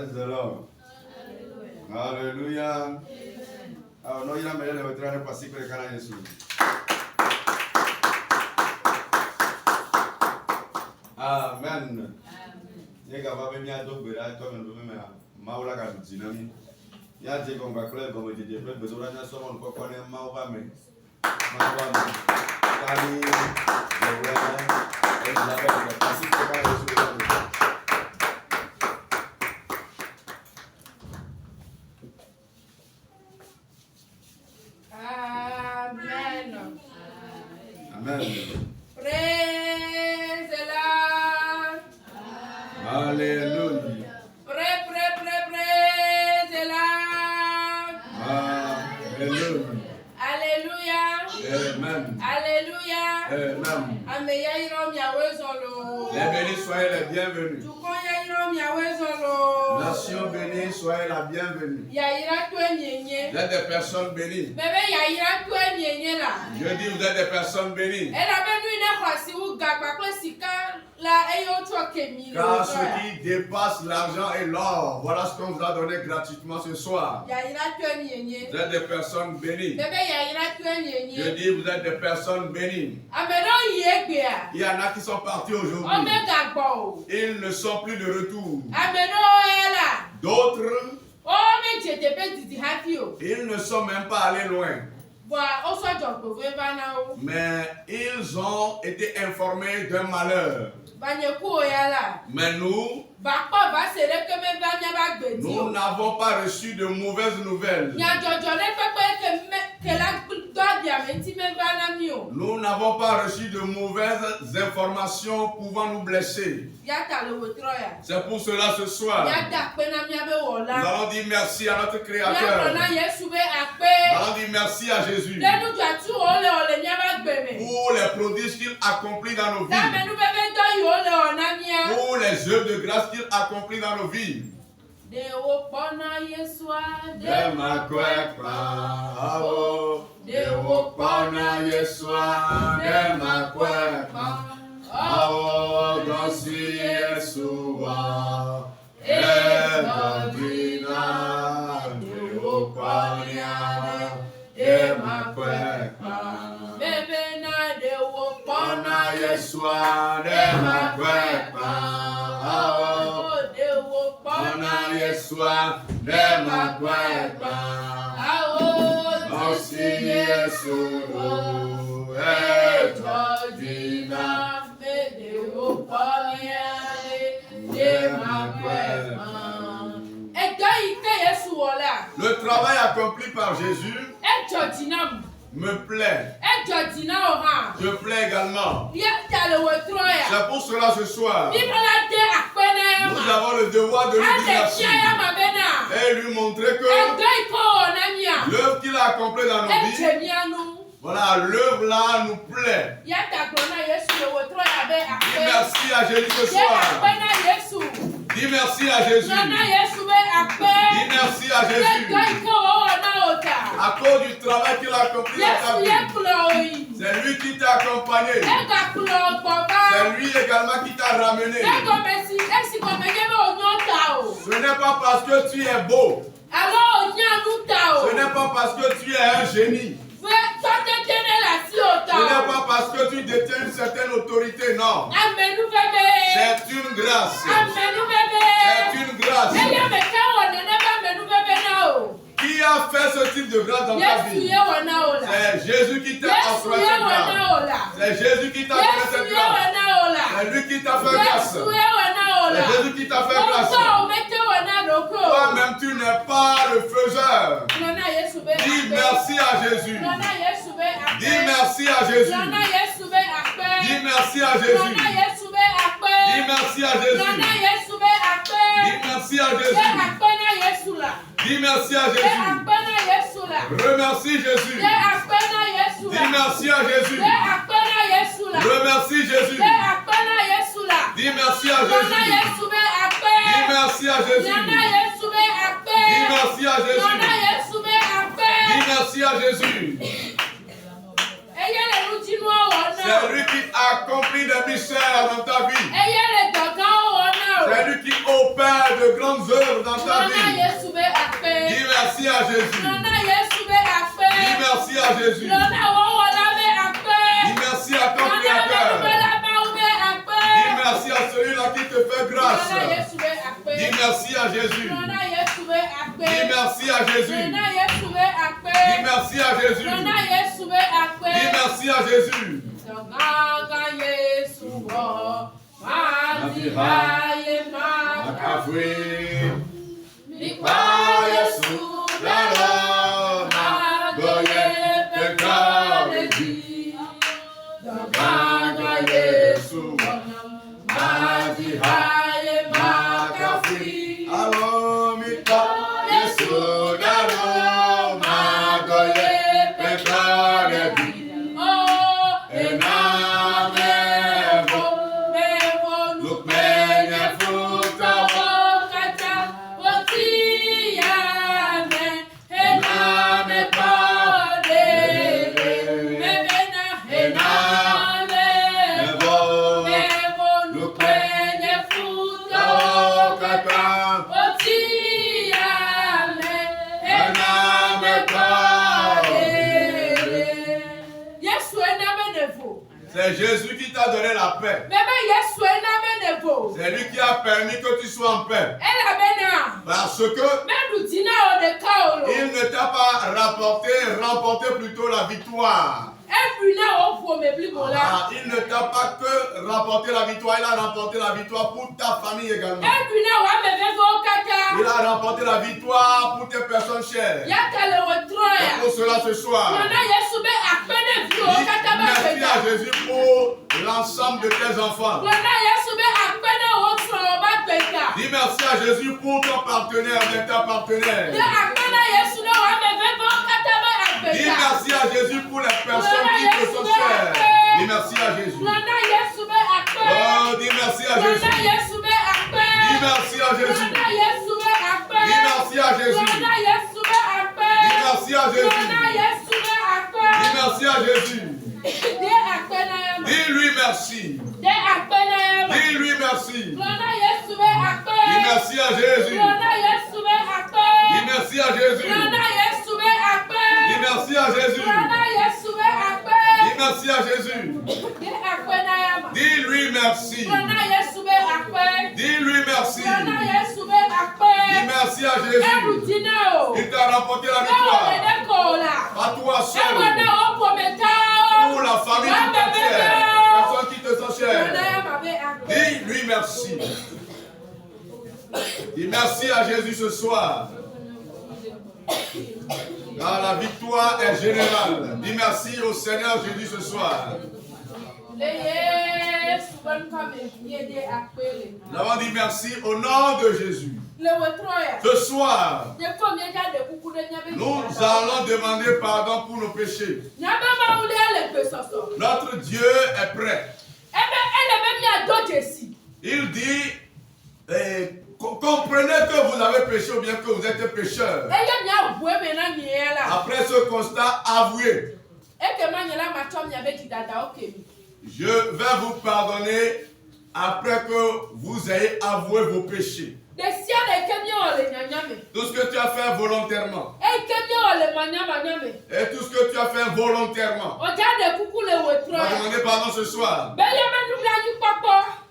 Praise the Lord. Hallelujah. No, ila mbele le vetrane kwa siku ya kana Yesu. Amen. Yega baba mia do gbera to me do me maula ka dinami. Ya je kon ba kle go me je pe be do na so mon ko ko ne ma ba me. Ma ba me. Kali le e la be kwa siku ya kana Yesu. Amen. Praise the Lord. Hallelujah. Praise the Lord. Hallelujah. Alléluia. Amen. Alléluia. Amen. Ameya iro mi awezolo. Les bénis, soyez les bienvenus. Tukoya iro mi awezolo. Nation bénie, soyez la bienvenue. Ya ira tu enyenye. Vous êtes des personnes bénies. Bébé ya ira tu enyenye la. Je dis, vous êtes des personnes bénies. Elle a venu une fois si vous gagba kwa sika la eyo tu kemi. Car ce qui dépasse l'argent et l'or, voilà ce qu'on vous a donné gratuitement ce soir. Ya ira tu enyenye. Vous êtes des personnes bénies. Bébé ya ira tu enyenye. Je dis, vous êtes des personnes bénies. Ameno yegbe. Il y en a qui sont partis aujourd'hui. Omega bo. Ils ne sont plus de retour. Ameno ela. D'autres, ils ne sont même pas allés loin. Mais ils ont été informés d'un malheur. Mais nous n'avons pas reçu de mauvaises nouvelles. Nous n'avons pas reçu de mauvaises informations pouvant nous blesser. C'est pour cela ce soir, nous allons dire merci à notre Créateur. Nous allons dire merci à Jésus pour les prodiges qu'il accomplit dans nos vies, pour les œuvres de grâce qu'il accomplit dans nos vies. Le travail accompli par Jésus me plaît. Je plais également. C'est pour cela ce soir, nous avons le devoir de lui dire merci et lui montrer que l'œuvre qu'il a accomplie dans nos vies, voilà, l'œuvre là nous plaît. Dis merci à Jésus ce soir. Dis merci à Jésus. Dis merci à Jésus. À cause du travail qu'il a accompli dans ta vie. C'est lui qui t'a accompagné. C'est lui également qui t'a ramené. Ce n'est pas parce que tu es beau. Ce n'est pas parce que tu es un génie. Ce n'est pas parce que tu détiens une certaine autorité, non. C'est une grâce. C'est une grâce. Qui a fait ce type de grâce dans ta vie? C'est Jésus qui t'a offert cette grâce. C'est Jésus qui t'a donné cette grâce. C'est lui qui t'a fait grâce. C'est Jésus qui t'a fait grâce. Toi-même, tu n'es pas le faiseur. Dis merci à Jésus. Dis merci à Jésus. Dis merci à Jésus. Dis merci à Jésus. Dis merci à Jésus. Dis merci à Jésus. Remercie Jésus. Dis merci à Jésus. Remercie Jésus. Dis merci à Jésus. Dis merci à Jésus. Dis merci à Jésus. Dis merci à Jésus. C'est lui qui accomplit des mystères dans ta vie. C'est lui qui opère de grandes œuvres dans ta vie. Dis merci à Jésus. Dis merci à Jésus. Dis merci à ton Créateur. Dis merci à celui-là qui te fait grâce. Dis merci à Jésus. Dis merci à Jésus. Dis merci à Jésus. Dis merci à Jésus. C'est Jésus qui t'a donné la paix. C'est lui qui a permis que tu sois en paix. Parce que il ne t'a pas remporté plutôt la victoire. Il ne t'a pas que remporté la victoire, il a remporté la victoire pour ta famille également. Il a remporté la victoire pour tes personnes chères. Et pour cela ce soir, merci à Jésus pour l'ensemble de tes enfants. Dis merci à Jésus pour ton partenaire, de ta partenaire. Dis merci à Jésus pour les personnes qui te sont chères. Dis merci à Jésus. Oh, dis merci à Jésus. Dis merci à Jésus. Dis merci à Jésus. Dis merci à Jésus. Dis merci à Jésus. Dis-lui merci. Dis-lui merci. Dis merci à Jésus. Dis merci à Jésus. Dis merci à Jésus. Dis merci à Jésus. Dis-lui merci. Dis-lui merci. Dis merci à Jésus. Il t'a remporté la victoire. À toi seul. Pour la famille tout entière. Personne qui te sont chères. Dis-lui merci. Dis merci à Jésus ce soir. Car la victoire est générale. Dis merci au Seigneur Jésus ce soir. Nous avons dit merci au nom de Jésus. Ce soir, nous allons demander pardon pour nos péchés. Notre Dieu est prêt. Il dit, comprenez que vous avez péché ou bien que vous êtes pécheur. Après ce constat, avouez. Je vais vous pardonner après que vous ayez avoué vos péchés. Tout ce que tu as fait volontairement. Et tout ce que tu as fait volontairement. On va demander pardon ce soir.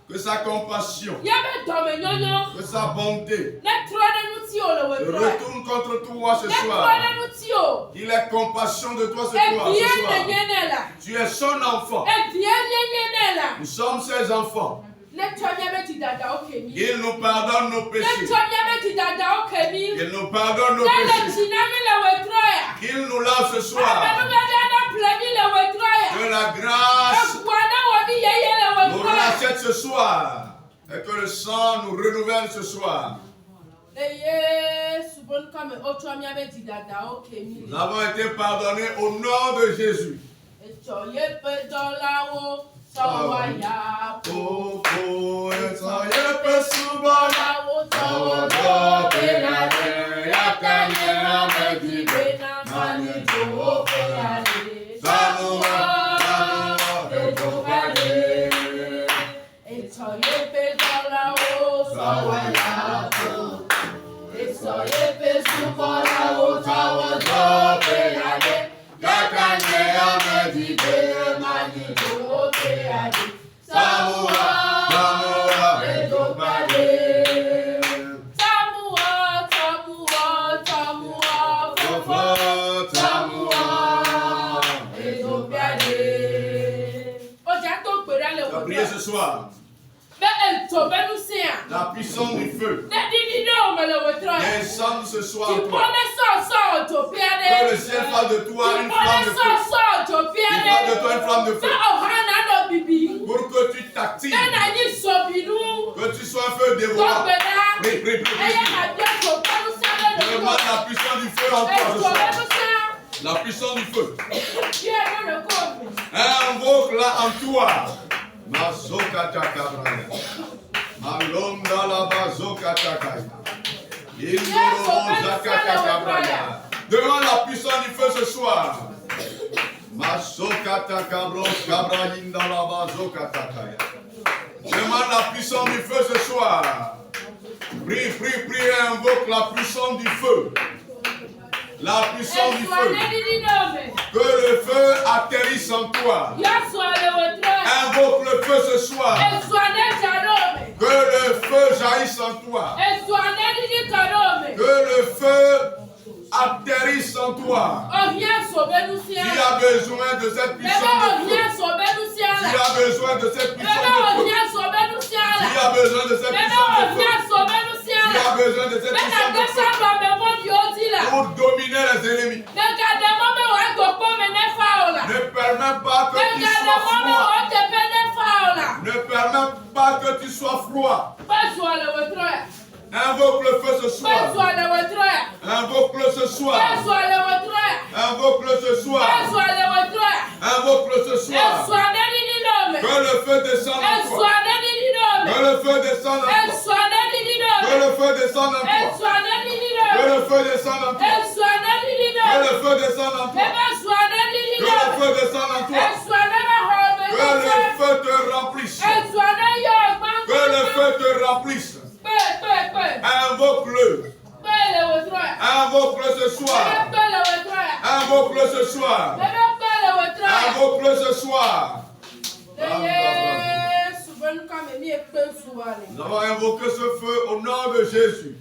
Que sa compassion, que sa bonté se retourne contre toi ce soir. Il ait compassion de toi ce soir. Tu es son enfant. Nous sommes ses enfants. Il nous pardonne nos péchés. Il nous pardonne nos péchés. Il nous lave ce soir. Que la grâce nous rachète ce soir. Et que le sang nous renouvelle ce soir. Nous avons été pardonnés au nom de Jésus. prier ce soir. La puissance du feu descend ce soir. Que le ciel fasse de toi une flamme de feu. Il fasse de toi une flamme de feu. Pour que tu t'actives. Que tu sois un feu dévorant. Prie, prie, prie, prie. Demande la puissance du feu en toi ce soir. La puissance du feu. Invoque-la en toi. Mazoka Takabraya. Malonda la bazoka Takaya. Demande la puissance du feu ce soir. Mazoka Takabros Kabrayinda la bazoka Takaya. Demande la puissance du feu ce soir. Prie, prie, prie et invoque la puissance du feu. La puissance du feu. Que le feu atterrisse en toi. Invoque le feu ce soir. Que le feu jaillisse en toi. Que le feu atterrisse en toi. Tu as besoin de cette puissance de feu. Tu as besoin de cette puissance de feu. Tu as besoin de cette puissance de feu. Tu as besoin de cette puissance de feu. Pour dominer les ennemis. Ne permets pas que tu sois froid. Ne permets pas que tu sois froid. Invoque le feu ce soir. Invoque-le ce soir. Invoque-le ce soir. Invoque-le ce soir. Que le feu descende en toi. Que le feu descende en toi. Que le feu descende en toi. Que le feu descende en toi. Que le feu descende en toi. Que le feu descende en toi. Que le feu te remplisse. Que le feu te remplisse. Invoque-le. Invoque-le ce soir. Invoque-le ce soir. Invoque-le ce soir. Nous avons invoqué ce feu au nom de Jésus.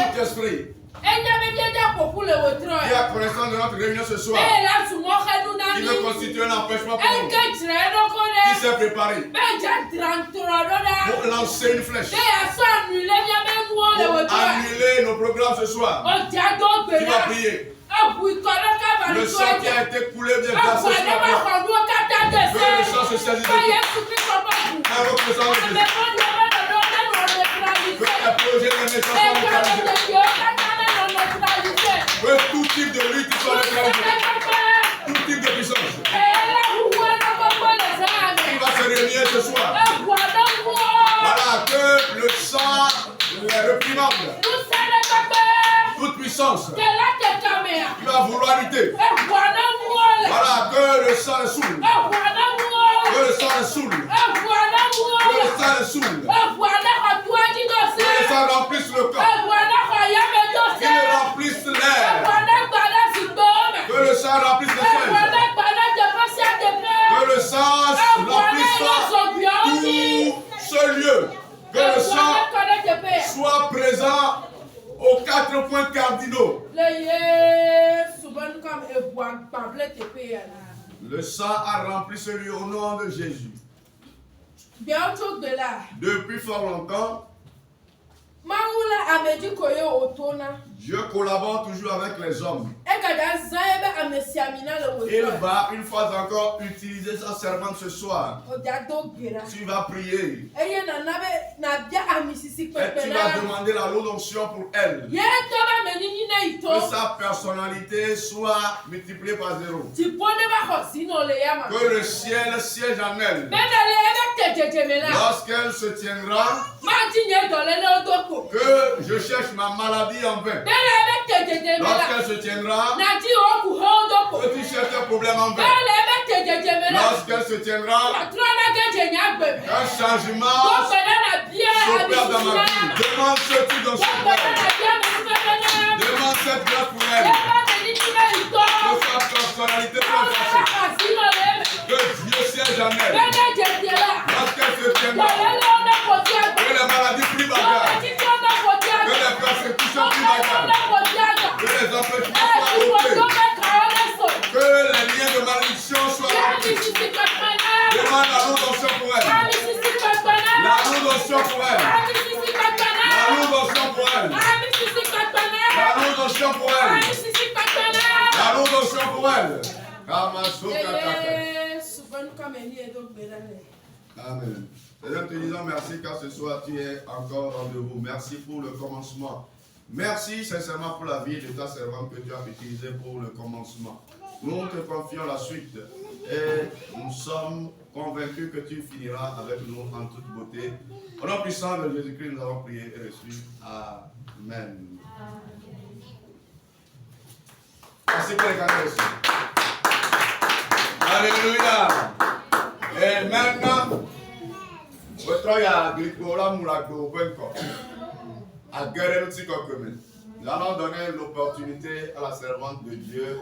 Tout esprit qui a connaissance de notre réunion ce soir, qui veut constituer un empêchement pour nous, qui s'est préparé pour lancer une flèche, pour annuler nos programmes ce soir, tu vas prier. Le sang qui a été coulé vient verser sur la croix. Que le sang se saisisse de toi. Invoque le sang de Jésus. Que les projets de naissance soient neutralisés. Que tout type de lutte soit neutralisé. Tout type de puissance. Il va se réunir ce soir. Voilà, que le sang les réprimande. Toute puissance qui va vouloir lutter. Voilà, que le sang le saoule. Que le sang le saoule. Que le sang le saoule. Que le sang remplisse le corps. Qu'il remplisse l'air. Que le sang remplisse le ciel. Que le sang remplisse tout ce lieu. Que le sang soit présent aux 4 points cardinaux. Le sang a rempli ce lieu au nom de Jésus. Depuis fort longtemps, Dieu collabore toujours avec les hommes. Il va une fois encore utiliser sa servante ce soir. Tu vas prier. Et tu vas demander la l'onction pour elle. Que sa personnalité soit multipliée par 0. Que le ciel siège en elle. Lorsqu'elle se tiendra, que je cherche ma maladie en vain. Lorsqu'elle se tiendra, que tu cherches un problème en vain. Lorsqu'elle se tiendra, un changement s'opère dans ma vie. Demande ceci dans ce point. Demande cette grâce pour elle. Que sa personnalité soit fâchée. Que Dieu siège en elle. Lorsqu'elle se tiendra, que les maladies plus bagarres, que les persécutions plus bagarres, que les empêchements soient ôtés, que les liens de malédiction soient ôtés. Demande la l'onction pour elle. La l'onction pour elle. La l'onction pour elle. La l'onction pour elle. La l'onction pour elle. Amen. Seigneur, te disons merci car ce soir tu es encore rendez-vous. Merci pour le commencement. Merci sincèrement pour la vie de ta servante que tu as utilisée pour le commencement. Nous te confions la suite et nous sommes convaincus que tu finiras avec nous en toute beauté. Au nom puissant de Jésus-Christ, nous avons prié et reçu. Amen. Merci pour les cadeaux aussi. Alléluia. Et maintenant, nous allons donner l'opportunité à la servante de Dieu,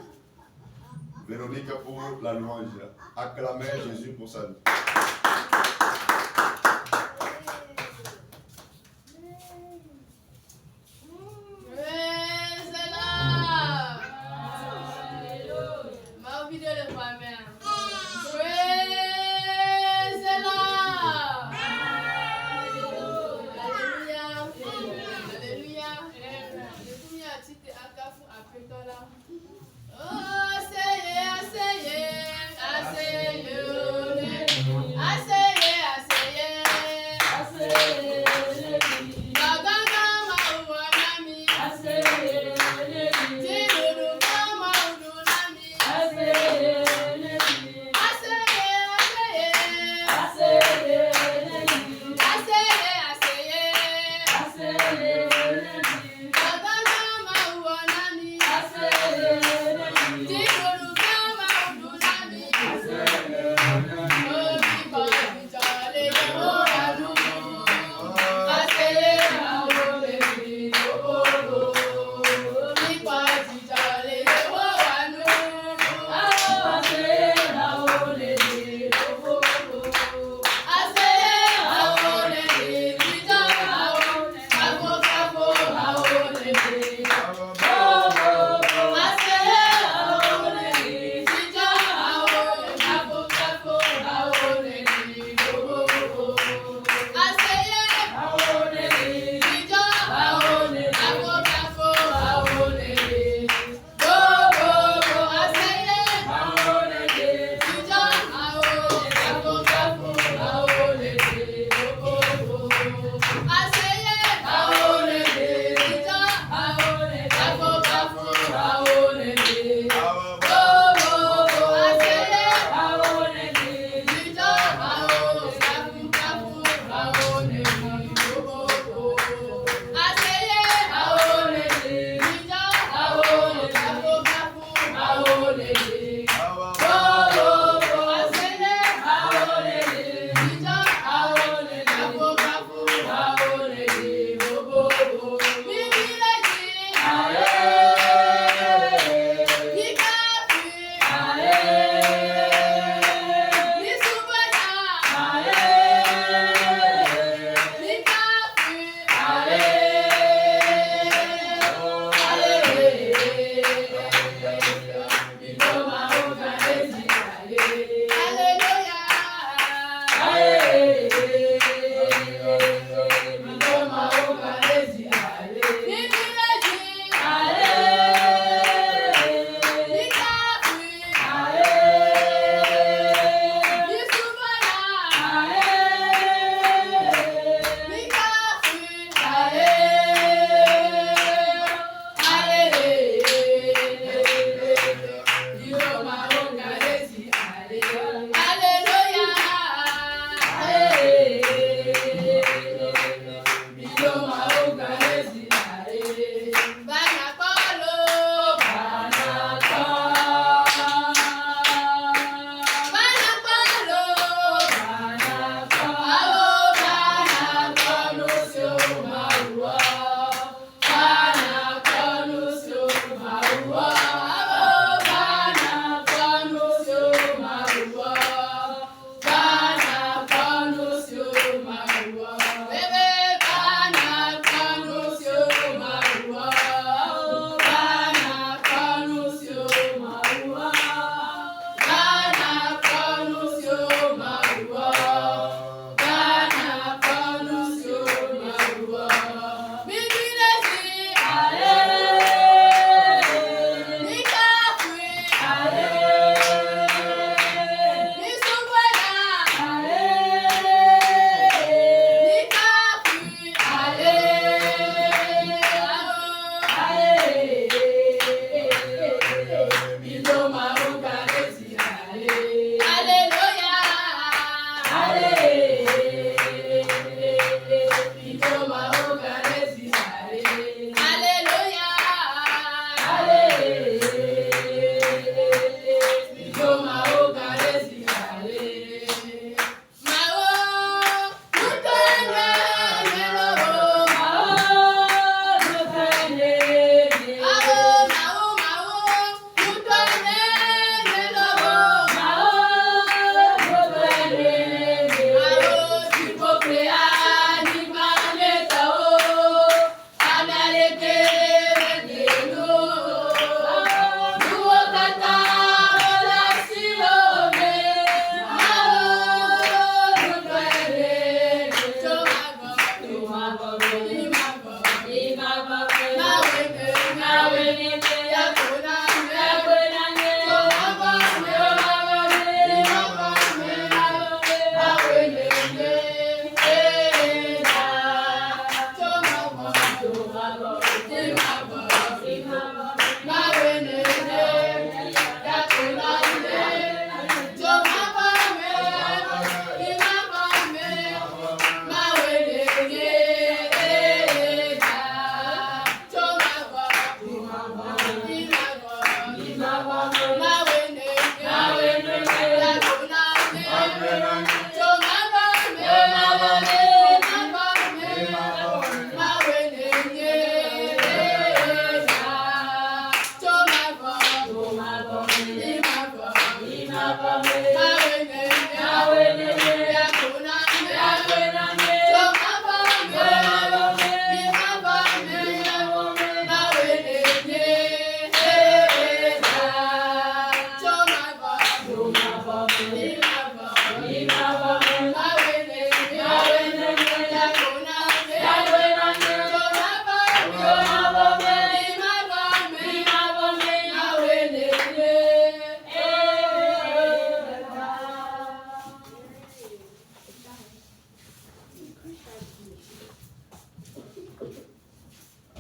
Véronique, pour la louange. Acclamez Jésus pour sa vie.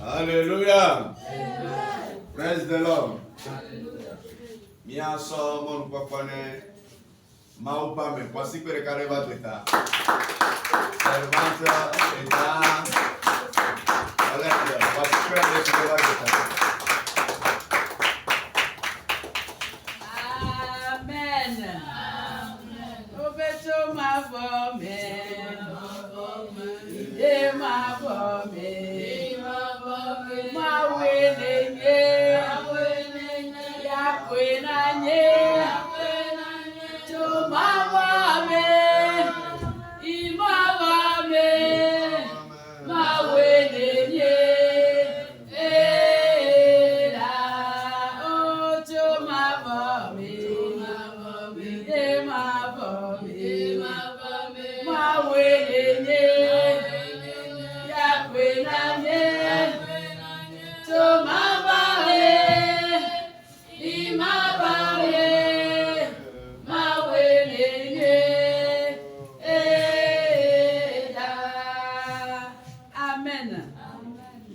Alléluia. Praise the Lord. Mia so mon papane maupa me quasi per careva teta. Servanta eta. Alléluia. Quasi per careva teta. Amen. Obeto ma fome. Ide ma fome. Ma wenenye. Ya kwenanye. To ma fome. Ima fome. Ma wenenye. Ela. Oh, to ma fome. Ide ma fome. Ma wenenye. Ya kwenanye. To ma fome. Ima fome. Ma wenenye. Ela. Amen.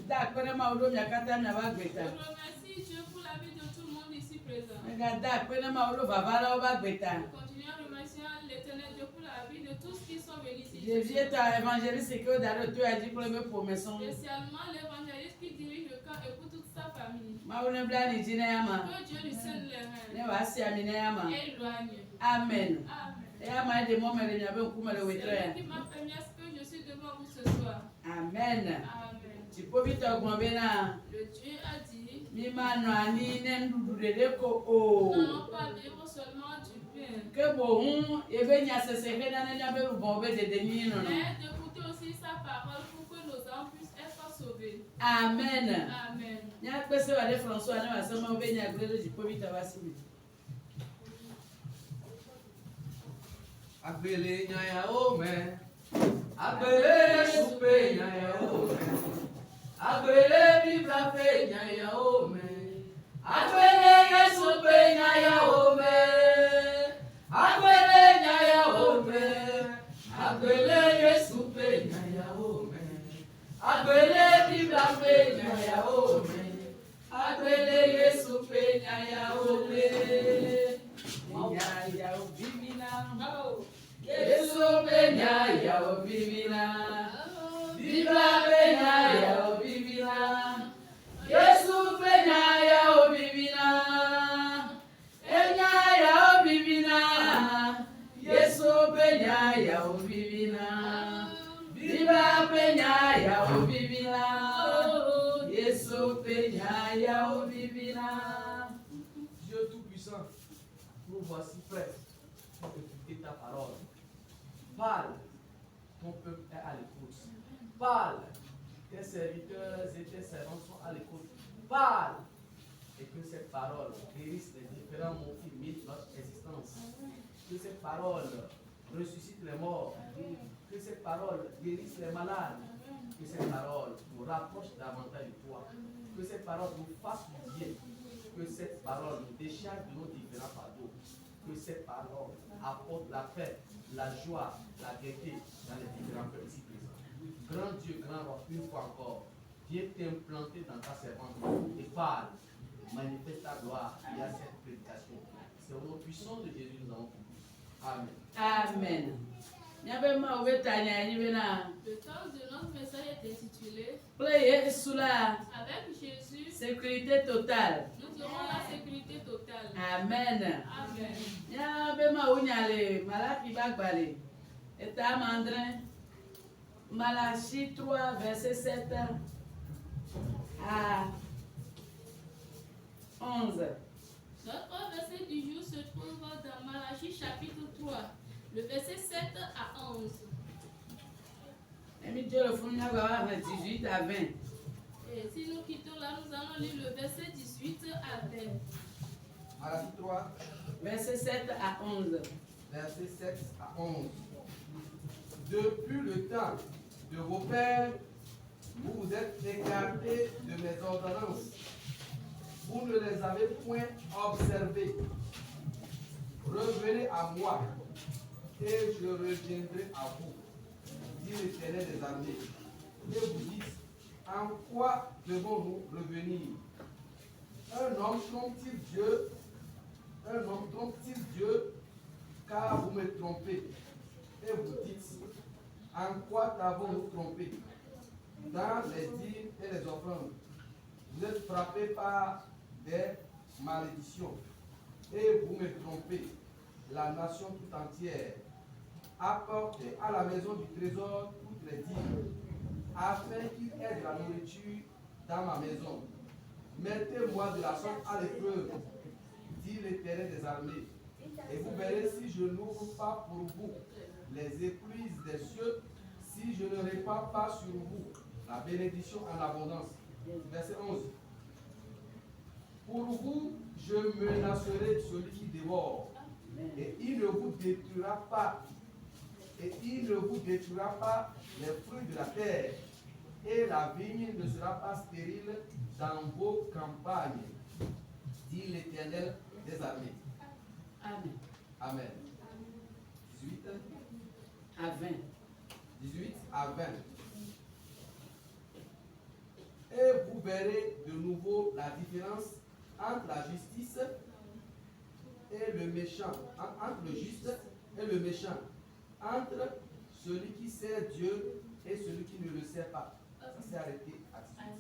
D'accord, ma ulo nyakata na bagbeta. Je remercie Dieu pour la vie de tout le monde ici présent. Ngada kwena ma ulo babala bagbeta. Continuons à remercier l'Éternel Dieu pour la vie de tous qui sont venus ici. Je viens à évangéliste que dans le Dieu a dit pour me promesses. Spécialement l'évangéliste qui dirige le camp et pour toute sa famille. Ma ulo blani jina yama. Que Dieu lui scelle les reins Ne wasi amina yama. et éloigne. Amen. Amen. Et ama de mo mere nyabe kuma le C'est lui wetra. qui m'a permis à ce que je suis devant vous ce soir. Amen. Amen. Tu peux vite augmenter na. Le Dieu a dit, Mi manu ani ne ndudu de ko o. nous n'allons pas vivre seulement du pain, Que bon ebe nya sese ke na nyabe lu bon be de denyi no no. mais d'écouter aussi sa parole pour que nos âmes puissent être sauvées. Amen. Amen. Nya pese wa de François na wasema obe nya grelo tu peux vite abasi. Agbele nyaya ome, agbele supe nyaya ome, agbele bibla pe nyaya ome, agbele supe nyaya ome, agbele nyaya ome, agbele supe nyaya ome, agbele bibla pe nyaya ome, agbele supe nyaya ome. Nyaya obibina. Yesu penya ya obibina, Biblia penya ya obibina, Yesu penya ya obibina, Enya ya obibina, Yesu penya ya obibina, Biblia penya ya obibina, Yesu penya ya obibina. Dieu Tout-Puissant, nous voici prêts pour écouter ta parole. Parle, ton peuple est à l'écoute. Parle, tes serviteurs et tes servants sont à l'écoute. Parle et que ces paroles guérissent les différents maux qui imitent notre existence. Que ces paroles ressuscitent les morts. Que ces paroles guérissent les malades. Que ces paroles nous rapprochent davantage de toi. Que ces paroles nous fassent du bien. Que ces paroles nous déchargent de nos différents fardeaux. Que ces paroles apportent la paix, la joie, la gaieté dans les différents peuples ici présents. Grand Dieu, grand roi, une fois encore, viens t'implanter dans ta servante et parle. Manifeste ta gloire via cette prédication. C'est au nom puissant de Jésus que nous avons compris. Amen. Amen. Le temps de notre message est intitulé Avec Jésus, sécurité totale. Nous aurons la sécurité totale. Amen. Amen. Malachie 3, verset 7 à 11. Notre verset du jour se trouve dans Malachie chapitre 3, le verset 7 à 11. Et 18 à 20. Et si nous quittons là, nous allons lire le verset 18 à 20. Malachie 3, verset 7 à 11. Verset 7 à 11. Depuis le temps de vos pères, vous vous êtes écartés de mes ordonnances. Vous ne les avez point observées. Revenez à moi, et je reviendrai à vous, dit l'Éternel des armées. Et vous dites, en quoi devons-nous revenir? Un homme trompe-t-il Dieu? Un homme trompe-t-il Dieu? Car vous me trompez. Et vous dites, en quoi t'avons-nous trompé? Dans les dîmes et les offrandes. Vous êtes frappés par des malédictions. Et vous me trompez, la nation tout entière. Apportez à la maison du trésor toutes les dîmes, afin qu'il y ait de la nourriture dans ma maison. Mettez-moi de la sorte à l'épreuve, dit l'Éternel des armées. Et vous verrez si je n'ouvre pas pour vous les écluses des cieux, si je ne répands pas sur vous la bénédiction en abondance. Verset 11. Pour vous, je menacerai celui qui dévore, et il ne vous détruira pas. Et il ne vous détruira pas les fruits de la terre, et la vigne ne sera pas stérile dans vos campagnes, dit l'Éternel des armées. Amen. Amen. 18 à 20. 18 à 20. Et vous verrez de nouveau la différence entre la justice et le méchant, entre le juste et le méchant, entre celui qui sait Dieu et celui qui ne le sait pas. Ça s'est arrêté à 18.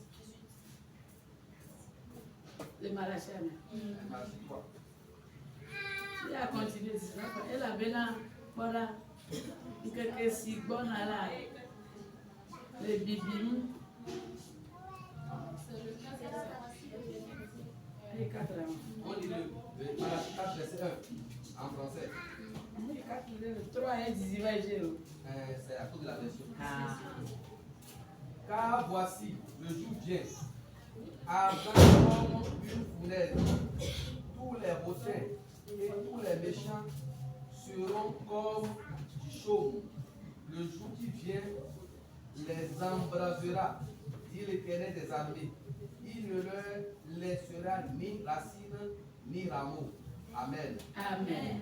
Le Malachie. Malachie 3. Il a continué, elle avait là, voilà, quelques si bonnes là, les bibim. Les 4 ans. On dit le Malachie 4, verset 1 en français. Les 4, le 3 est 18. C'est à cause de la version. Ah. Car voici, le jour vient, avec comme une fournaise, tous les hautains et tous les méchants seront comme du chaume. Le jour qui vient les embrasera, dit l'Éternel des armées. Il ne leur laissera ni racine ni rameau. Amen. Amen.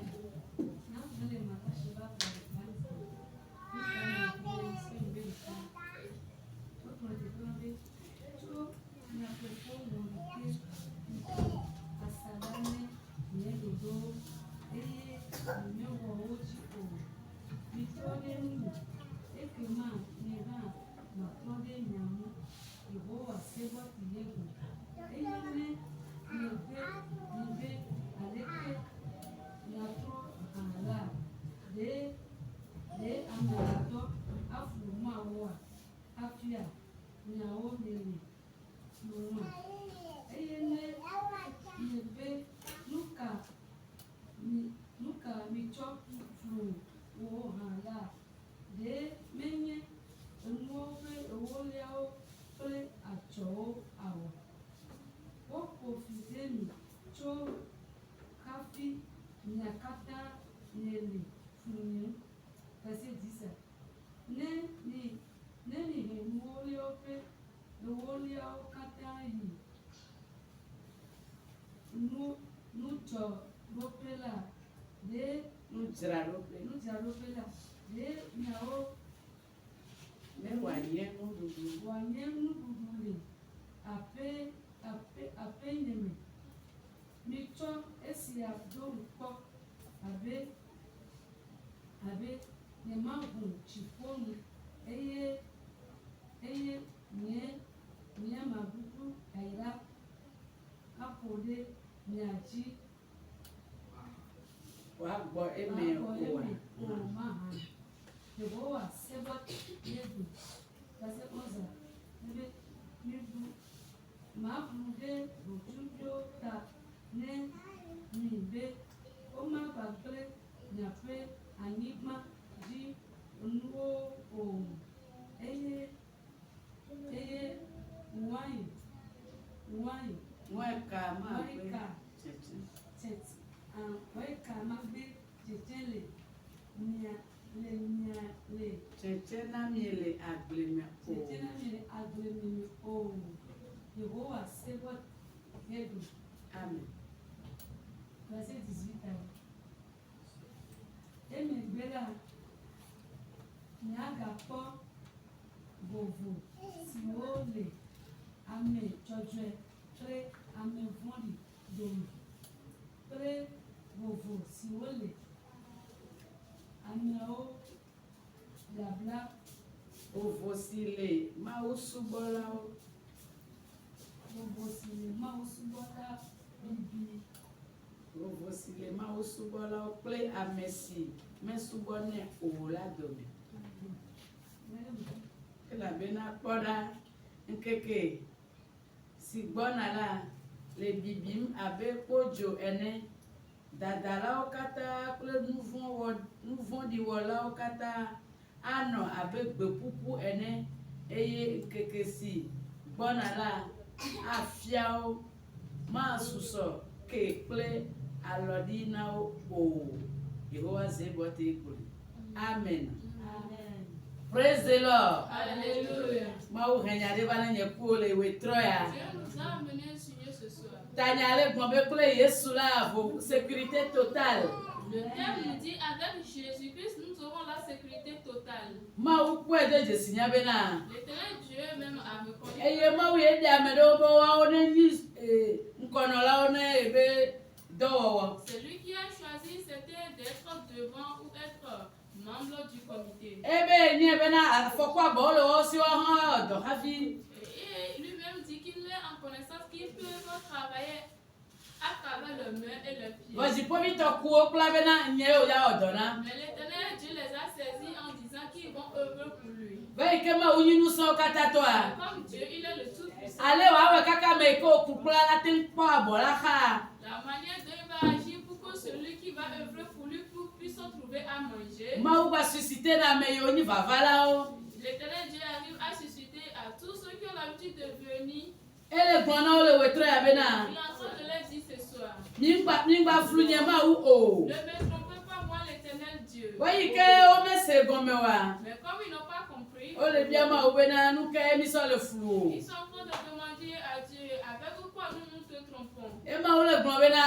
ele funu. Verset 10. Ne ni nuoli ope nuoli o kata yi. Nu tso rope la de nu dzra rope la de miawo ne wanye nuɖuɖu le ape nyeme mitsɔ esia do ŋkpɔ abe nyemaʋu dziƒonu eye nye maɖuɖu ayra aƒo ɖe mia dzi wòagbɔ eme o mahã. Yehowa seba yedu kase oza ebe mibu mabu de butudio ta ne mi be o ma bagble nyafe anyigba di onuwo o eye weka ma gbe tsetele le tsetse na mi le agbleme o Yehowa seba yedu. Amen. Verset 18. Emegbe la miagakpɔ vovo siwo le ame dzɔdzɔe kple ame vɔ̃ɖi dome kple vovo siwo le ameawo blabla. Vovo si le Mawu subɔlawo. Vovo si le Mawu subɔla bibi. Vovo si le Mawu subɔlawo kple ame si mesubɔnɛ o la dome. Elabena kpɔ ɖa ŋkeke si gbɔna la le bibim abe kpodzo ene. Dadalawo katã kple nuvɔ̃ɖiwɔlawo katã anɔ abe gbeƒuƒu ene eye ŋkeke si gbɔna la afiawo masusɔ ke kple alɔɖi na wo o. Yehowa zebɔ te kplɔe. Amen. Praise the Lord. Alléluia. Mawu henya ɖe va ne nye kuwo le wetrɔ ya. Dieu nous a amenés sur ce soir. Tanya le gbɔn be kple Yesu la vo sécurité totale. Le thème nous dit avec Jésus-Christ nous aurons la sécurité totale. Mawu kpɔe de dzesi nya bena. L'Éternel Dieu même a reconnu. Eye Mawu ye ɖe ame ɖewo be woawo ne nyi ŋkɔnɔlawo ne ebe dɔwɔwɔ. Celui qui a choisi c'était d'être devant ou être membre du comité. Ebe nye bena afɔku abɔwo le wo si wohã dɔ hafi. Et lui-même dit qu'il est en connaissance qu'ils peuvent travailler à travers le main et le pied. Vɔdzipɔvitɔ kuwo kpla bena nye o ya wɔ dɔ na. Mais l'Éternel Dieu les a saisis en disant qu'ils vont œuvrer pour lui. Veyi ke Mawu nyi nusrɔ̃wo katã tɔa. Comme Dieu, il est le tout-puissant. Ale wòawɔ kaka me yi ke wo kukla la te kpɔ abɔ la xa. La manière dont il va agir pour que celui qui va œuvrer pour lui puisse trouver à manger. Mawu va susciter na ame yiwo nyi vavalawo. L'Éternel Dieu arrive à susciter à tous ceux qui ont l'habitude de venir. Ele gbɔn na wo le wetrɔ ya bena. Il est en train de leur dire ce soir. Mingba flu nye Mawu o. Ne me trompez pas, moi l'Éternel Dieu. Weyi ke wo mese gɔme wa. Mais comme ils n'ont pas compris, O le bia Mawu bena nu ke misɔ le flu o. ils sont en train de demander à Dieu avec quoi nous te trompons. E Mawu le gbɔn bena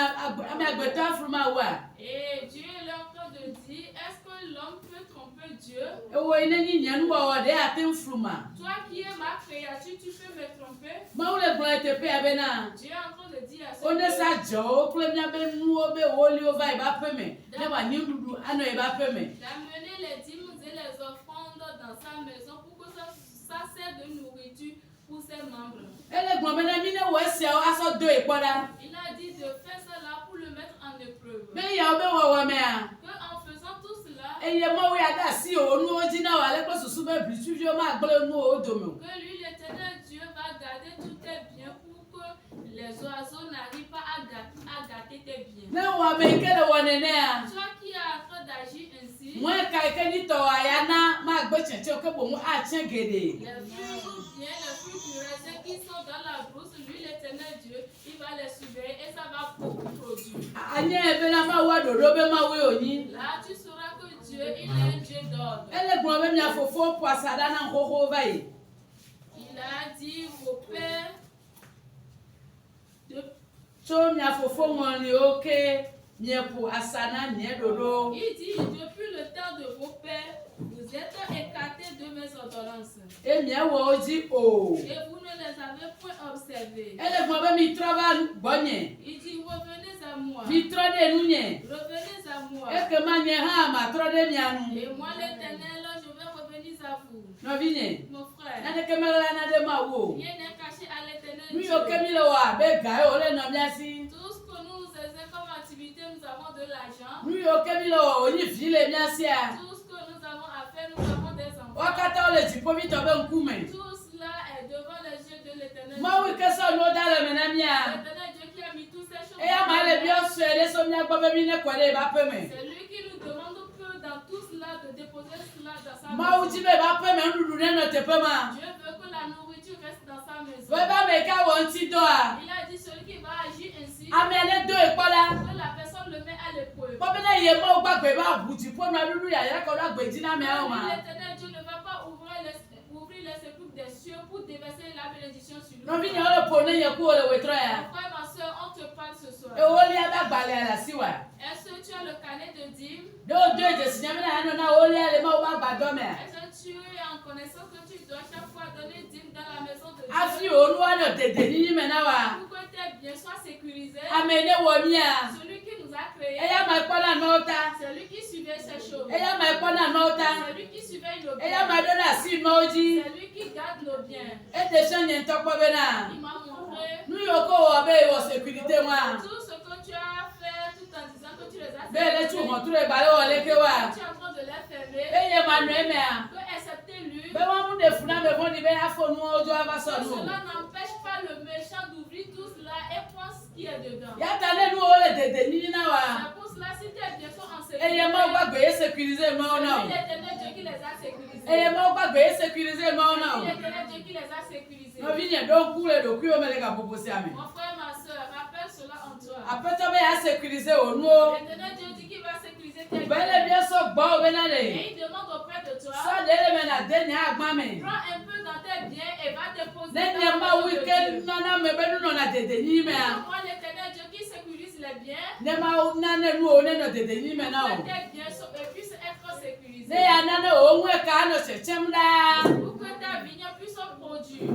ame agbetɔ flu Mawua. Et Dieu est en train de dire, est-ce que l'homme peut tromper Dieu? Ewo yi ne nyi nye nuwɔwɔ ɖe ate flu ma. Toi qui es ma créature, tu peux me tromper? Mawu le gbɔn teƒe ya bena. Dieu est en train de dire à O ne sa dzɔwo kple miabe nuwo be woliwo va yi ba ƒe me. Ne wòanyi nuɖuɖu anɔ yi ba ƒe me. d'amener les dîmes et les offrandes dans sa maison pour que ça sert de nourriture pour ses membres. Ele gbɔn bena mi ne wɔ esiawo asɔ do yi kpɔ ɖa. Il a dit de faire cela pour le mettre en épreuve. Be yawo be wɔwɔ mea. Que en faisant tout cela, Eye Mawu ya de asi o nuwo dzi na wo ale kple susu be blitsuviwo magble nuwo dome o. que lui, l'Éternel Dieu, va garder tous tes biens pour que les oiseaux n'arrivent pas à gâter tes biens. Ne wɔ ame yi ke le wɔ nenea. Toi qui es en train d'agir ainsi, Mɔe ka yi ke nyitɔ ya na magbe tsɛtsɛ o ke boŋu atsɛ geɖe. les fruits bien, les fruits du raisin qui sont dans la brousse, lui, l'Éternel Dieu, il va les surveiller et ça va beaucoup produire. Anye bena Mawu aɖoɖo be Mawu ye wònyi. Là, tu seras ordre. Il a dit vos pères de... Il dit depuis le temps de vos pères, vous êtes écartés de mes ordonnances. Et vous ne les avez point observées. Il dit revenez à moi. Revenez à moi. Et moi l'Éternel, je vais revenir à vous. Mon frère. Rien n'est caché à l'Éternel. Tout ce que nous faisons comme activité, nous avons de l'argent. Tout ce que nous avons à faire, nous avons des enfants. Tout cela est devant les yeux de l'Éternel. L'Éternel Dieu qui a mis toutes ces choses. C'est lui qui nous demande peu dans tout cela de déposer cela dans sa maison. Dieu veut que la nourriture reste dans sa maison. Il a dit celui qui va agir ainsi, que la personne le met à l'épreuve. L'Éternel Dieu ne va pas ouvrir les sépulcres des cieux pour déverser la bénédiction sur nous. Mon frère, ma soeur, on te parle ce soir. Est-ce que tu as le carnet de dîmes? Est-ce que tu es en connaissance que tu dois chaque fois donner dîmes dans la maison de Dieu? Pour que tes biens soient sécurisés. Celui qui nous a créés. Celui qui suivait ces choses. Celui qui surveille nos biens. Celui qui garde nos biens. Il m'a montré tout ce que tu as fait tout en disant que tu les as sécurisés. Tu es en train de les fermer. Que excepté lui, cela n'empêche pas le méchant d'ouvrir tout cela et prendre ce qui est dedans. C'est pour cela si tes biens sont en sécurité, c'est l'Éternel Dieu qui les a sécurisés. C'est l'Éternel Dieu qui les a sécurisés. Mon frère, ma soeur, rappelle cela en toi. L'Éternel Dieu dit qu'il va sécuriser tes biens. Et il demande auprès de toi, prends un peu dans tes biens et va déposer dans le Dieu. Moi, l'Éternel Dieu qui sécurise les biens, que tes biens puissent être sécurisés. Pour que ta vigne puisse produire.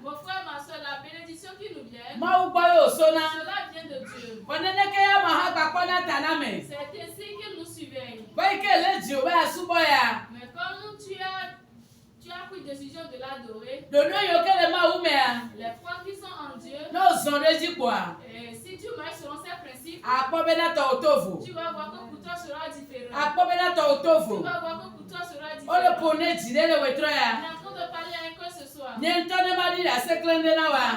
Mon frère, ma soeur, la bénédiction qui nous vient, cela vient de Dieu. C'est ainsi qu'il nous surveille. Mais comme tu as pris décision de l'adorer, les foi qui sont en Dieu, et si tu marches selon ses principes, tu vas voir que pour toi sera différent. Tu vas voir que pour toi sera différent. Il est en train de parler avec eux ce soir.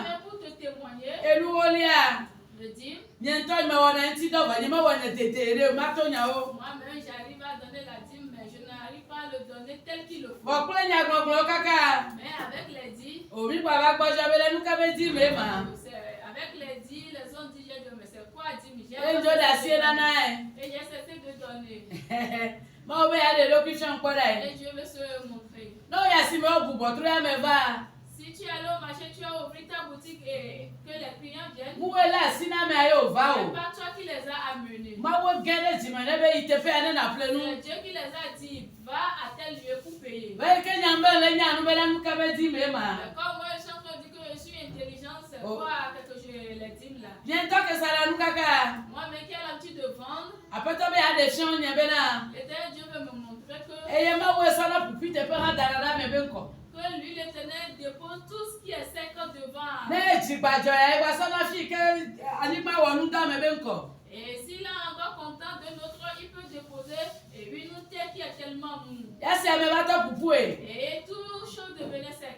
Mais pour te témoigner, le dire, moi-même j'arrive à donner la dîme, mais je n'arrive pas à le donner tel qu'il le faut. Mais avec les dits, avec les dits, les autres disent, mais c'est quoi dîme? Et j'ai cessé de donner. Et Dieu veut se montrer. Si tu es allé au marché, tu as ouvert ta boutique et que les clients viennent, c'est pas toi qui les as amenés. C'est Dieu qui les a dit, va à tel lieu pour payer. Mais comme moi, je suis en train de dire que je suis intelligent, c'est quoi que je les dîmes là? Moi-même qui ai l'habitude de vendre, l'Éternel Dieu veut me montrer que lui, l'Éternel, dépose tout ce qui est sec devant. Et s'il est encore content de notre, il peut déposer une terre qui est tellement mou. Et tout chose devenait sec.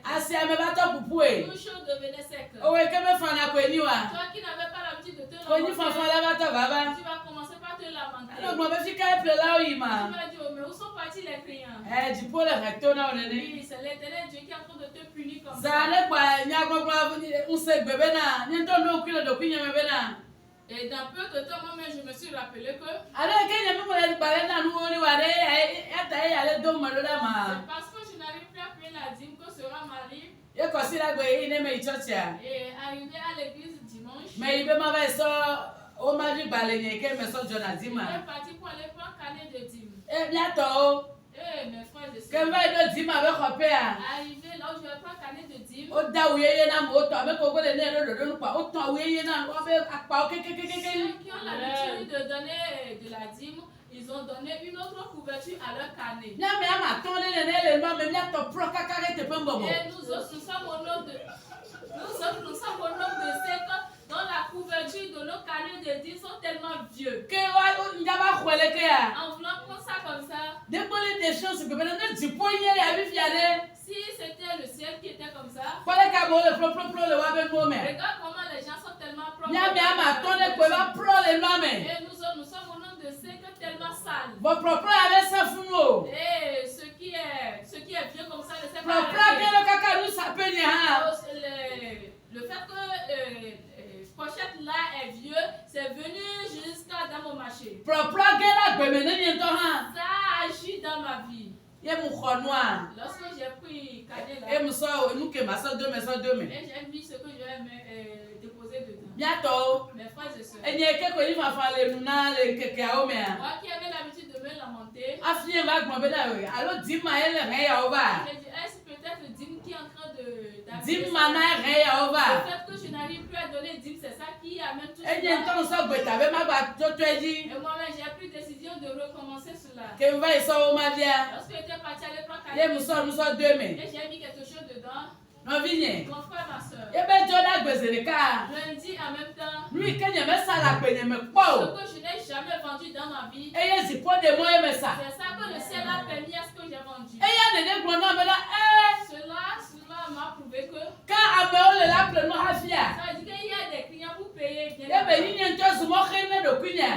Tout chose devenait sec. Toi qui n'avais pas l'habitude de te lamenter, tu vas commencer par te lamenter. Tu vas dire, mais où sont partis les clients? Oui, c'est l'Éternel Dieu qui est en train de te punir comme ça. Et dans peu de temps, moi-même, je me suis rappelé que c'est parce que je n'arrive plus à payer la dîme que cela m'arrive. Et arrivé à l'église dimanche, il est parti pour aller prendre un carnet de dîme. Mes frères et sœurs, arrivé là où je vais prendre un carnet de dîme, ceux qui ont l'habitude de donner de la dîme, ils ont donné une autre couverture à leur carnet. Et nous autres, nous sommes au nombre de ceux dont la couverture de nos carnets de dîme sont tellement vieux. En voulant prendre ça comme ça, si c'était le ciel qui était comme ça, regarde comment les gens sont tellement propres. Et nous sommes au nombre de ceux qui sont tellement sales. Et ce qui est vieux comme ça ne sait pas. Le fait que pochette là est vieux, c'est venu jusqu'à dans mon marché. Ça agit dans ma vie. Lorsque j'ai pris cadet là, et j'ai mis ce que je vais déposer dedans. Mes frères et sœurs, moi qui avais l'habitude de me lamenter, j'ai dit, est-ce peut-être le dîme qui est en train de le fait que je n'arrive plus à donner dîme, c'est ça qui amène tout cela. Et moi-même, j'ai pris décision de recommencer cela. Lorsque j'étais parti aller prendre cadet, et j'ai mis quelque chose dedans. Mon frère, ma soeur, je me dis en même temps, ce que je n'ai jamais vendu dans ma vie, c'est ça que le ciel a permis à ce que j'ai vendu. Cela m'a prouvé que ça veut dire qu'il y a des clients pour payer bien.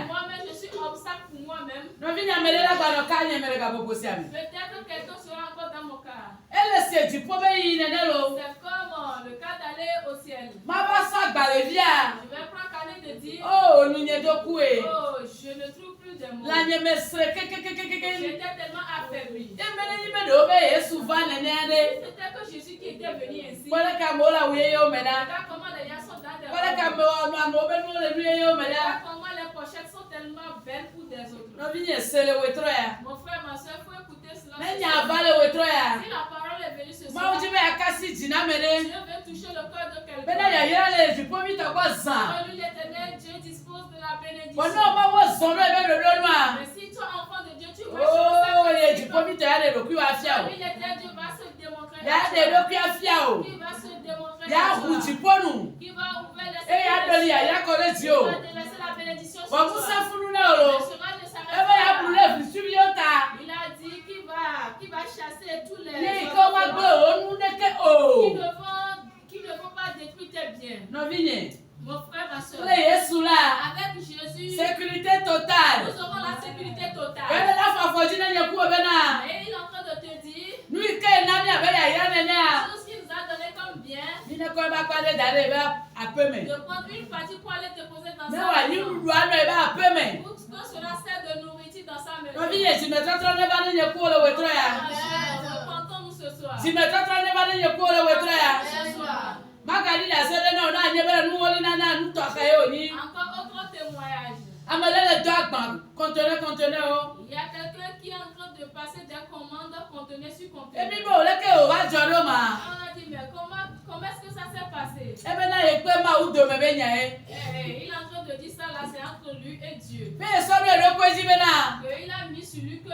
Moi-même, je suis obstacle pour moi-même. Peut-être quelqu'un sera encore dans mon cas. C'est comme le cas d'aller au ciel. Je vais prendre un carnet de dire, je ne trouve plus de mots. J'étais tellement affaibli. C'était que Jésus qui était venu ainsi. Regarde comment les gens sont dans des robes. Regarde comment les pochettes sont tellement belles pour des autres. Mon frère, ma soeur, il faut écouter cela. Si la parole est venue ce soir, Dieu veut toucher le cœur de quelqu'un. Lui, l'Éternel, Dieu dispose de la bénédiction. Mais si tu es enfant de Dieu, tu vas chercher sa bénédiction. Lui, l'Éternel, Dieu va se démontrer. Qui va se démontrer. Qui va ouvrir les cieux. Qui va délaisser la bénédiction sur toi. Il a dit qu'il va chasser tous les qui ne vont pas détruire tes biens. Mon frère, ma soeur, avec Jésus, sécurité totale. Nous aurons la sécurité totale. Et il est en train de te dire tout ce qu'il nous a donné comme bien, de prendre une partie pour aller te poser dans sa maison. Pour que cela sert de nourriture dans sa maison. Repentons-nous ce soir. Ce soir. Encore autre témoignage. Il y a quelqu'un qui est en train de passer des commandes contenues sur conteneur. On a dit, mais comment est-ce que ça s'est passé? Il est en train de dire ça là, c'est entre lui et Dieu. Il a mis sur lui que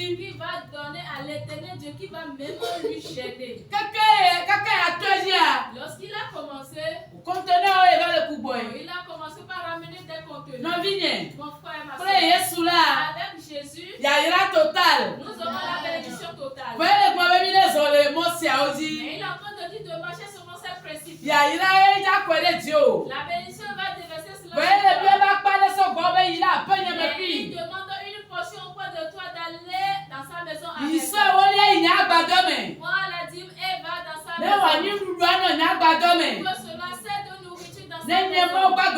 qui va donner à l'Éternel Dieu, qui va même lui gêner. Lorsqu'il a commencé, il a commencé par ramener des contenus. Mon frère, ma soeur, avec Jésus, nous aurons la bénédiction totale. Mais il est en train de dire de marcher selon ses principes. La bénédiction va déverser cela. Il demande une portion auprès de toi d'aller dans sa maison avec toi. Moi, la dîme, elle va dans sa maison. Que cela sert de nourriture dans sa sécuriser au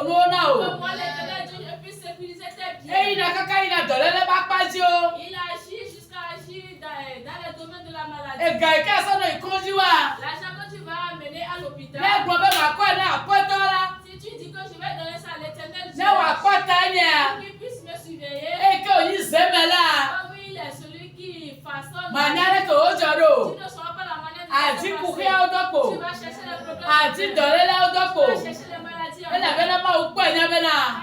nom là. Que moi, l'Éternel Dieu, je puisse sécuriser tes biens. Et il a Il a agi jusqu'à agir dans les domaines de la maladie. L'argent que tu vas amener à l'hôpital. Si tu dis que je vais donner ça à l'Éternel Dieu, qu'il puisse me surveiller. Oh oui, il est celui qui façonne. Tu ne sauras pas la manière de se passer. Tu vas chercher les problèmes. Tu vas chercher les maladies.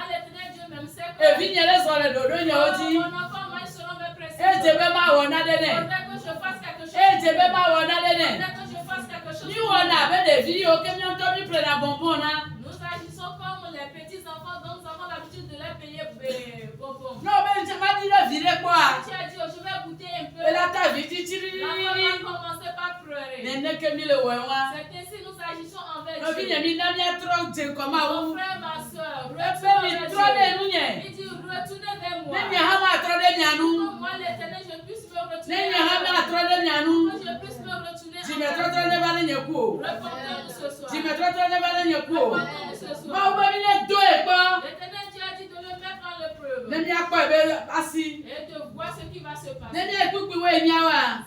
L'Éternel Dieu même sait que mon enfant, moi, selon mes principes, faudrait que je fasse quelque chose. Faudrait que je fasse quelque chose. Nous agissons comme les petits enfants dont nous avons l'habitude de les payer bonbons. Tu as dit, oh, je vais goûter un peu. L'enfant va commencer par pleurer. C'est ainsi nous agissons envers Dieu. Mon frère, ma soeur, retournez vers Dieu. Il dit, retournez vers moi. Pour moi, l'Éternel, je puisse me retourner. Que je puisse me retourner. Répondez-nous ce soir. Répondez-nous ce soir. L'Éternel Dieu a dit de le mettre en l'épreuve. Et de voir ce qui va se passer.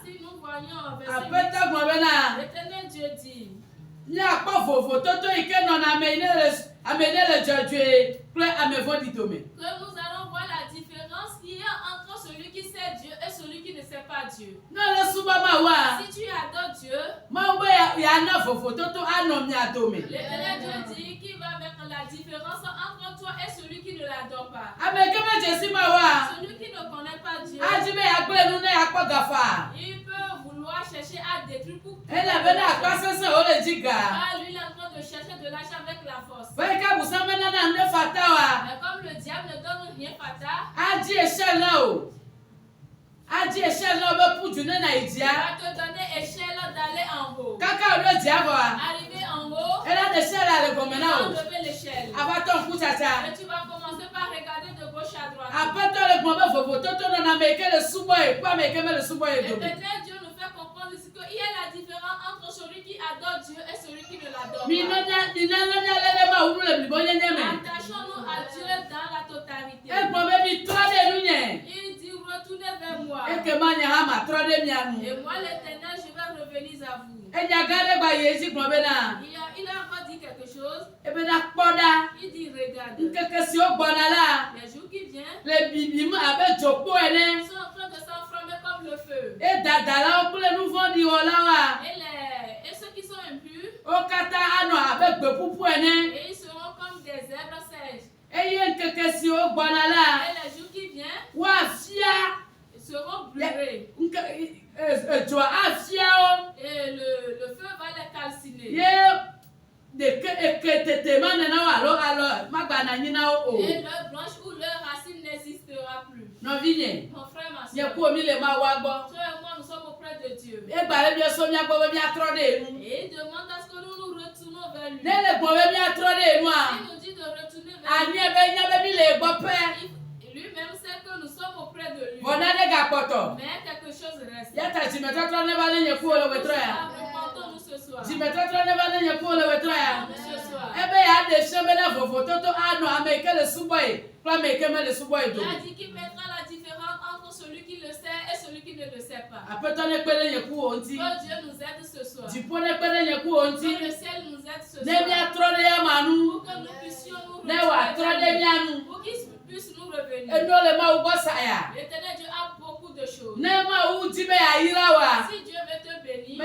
Si nous voyons verset 8, l'Éternel Dieu dit. Que nous allons voir la différence qu'il y a entre celui qui sait Dieu et celui qui ne sait pas Dieu. Si tu adores Dieu, l'Éternel Dieu dit qu'il va mettre la différence entre toi et celui qui ne l'adore pas. Celui qui ne connaît pas Dieu, il peut vouloir chercher à détruire pour lui, il est en train de chercher de l'argent avec la force. Mais comme le diable ne donne rien fatal, il va te donner échelle d'aller en haut. Arriver en haut, enlever l'échelle. Et tu vas commencer par regarder de gauche à droite. L'Éternel Dieu nous fait comprendre ici qu'il y a la différence entre celui qui adore Dieu et celui qui ne l'adore pas. Attachons-nous à Dieu dans la totalité. Il dit retournez vers moi. Et moi l'Éternel, je vais revenir à vous. Il a encore dit quelque chose. Il dit regardez. Les jours qui viennent sont en train de s'enflammer comme le feu. Et ceux qui sont impurs, et ils seront comme des zèbres sèches. Et les jours qui viennent seront brûlés. Et le feu va les calciner. Et leur branche ou leur racine n'existera plus. Mon frère, ma soeur, toi et moi, nous sommes auprès de Dieu. Et il demande à ce que nous nous retournons vers lui. Il nous dit de retourner vers lui. Lui-même sait que nous sommes auprès de lui. Mais quelque chose reste. Repentons-nous ce soir. Ce soir. Il a dit qu'il mettra la différence entre celui qui le sait et celui qui ne le sait pas. Que Dieu nous aide ce soir. Que le ciel nous aide ce soir. Pour que nous puissions nous revenir. Pour qu'il puisse nous revenir. L'Éternel Dieu a beaucoup de choses. Si Dieu veut te bénir,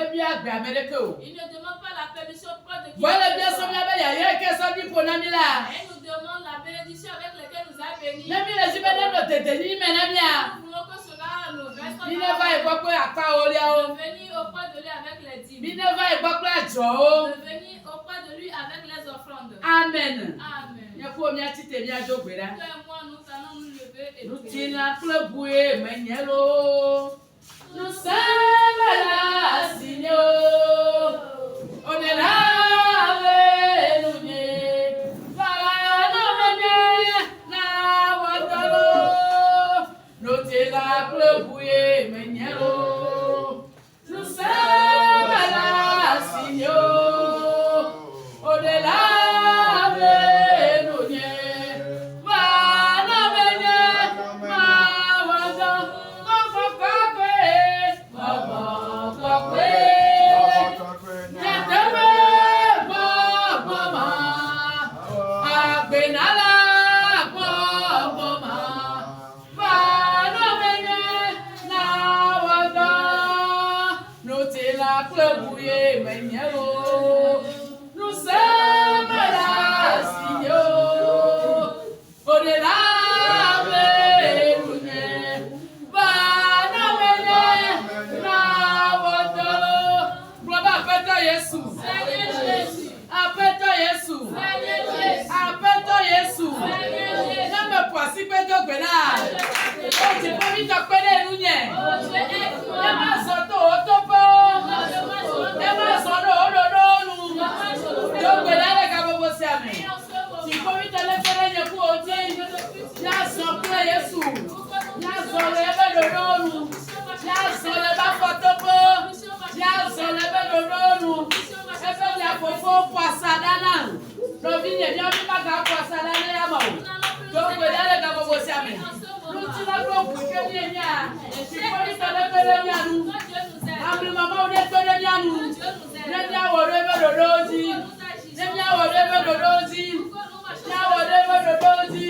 il ne demande pas la permission auprès de qui. Il nous demande la bénédiction avec laquelle nous a bénis. Nous voulons que cela nous reste. Venir auprès de lui avec les dîmes. Venir auprès de lui avec les offrandes. Amen. Amen. Toi et moi, nous allons nous lever et prier. Nous sommes là, Seigneur. On est là avec nous. Nous sommes là, Seigneur. On est là. bouillé, mais nous sommes là, Seigneur. Au-delà, si pe do gbe na o ti po mi to pe le nu yen e ma so to o to po e ma so do o do do nu do gbe na le ka bobo si ame ti po mi to le fere yen ku o ti ya so pe Yesu ya so le be do do nu ya so le ba fo to po ya so le be do do nu e fe ya fo fo pasadana no vi ne bi o mi ma ga pasadana ya ma o donc dale ka bobo siame nous tu la go pour que ni nya si ko ni tele pele nya nu amri mama o de pele nya nu ne nya wo de be do dozi ne nya wo de be do dozi nya wo de be do dozi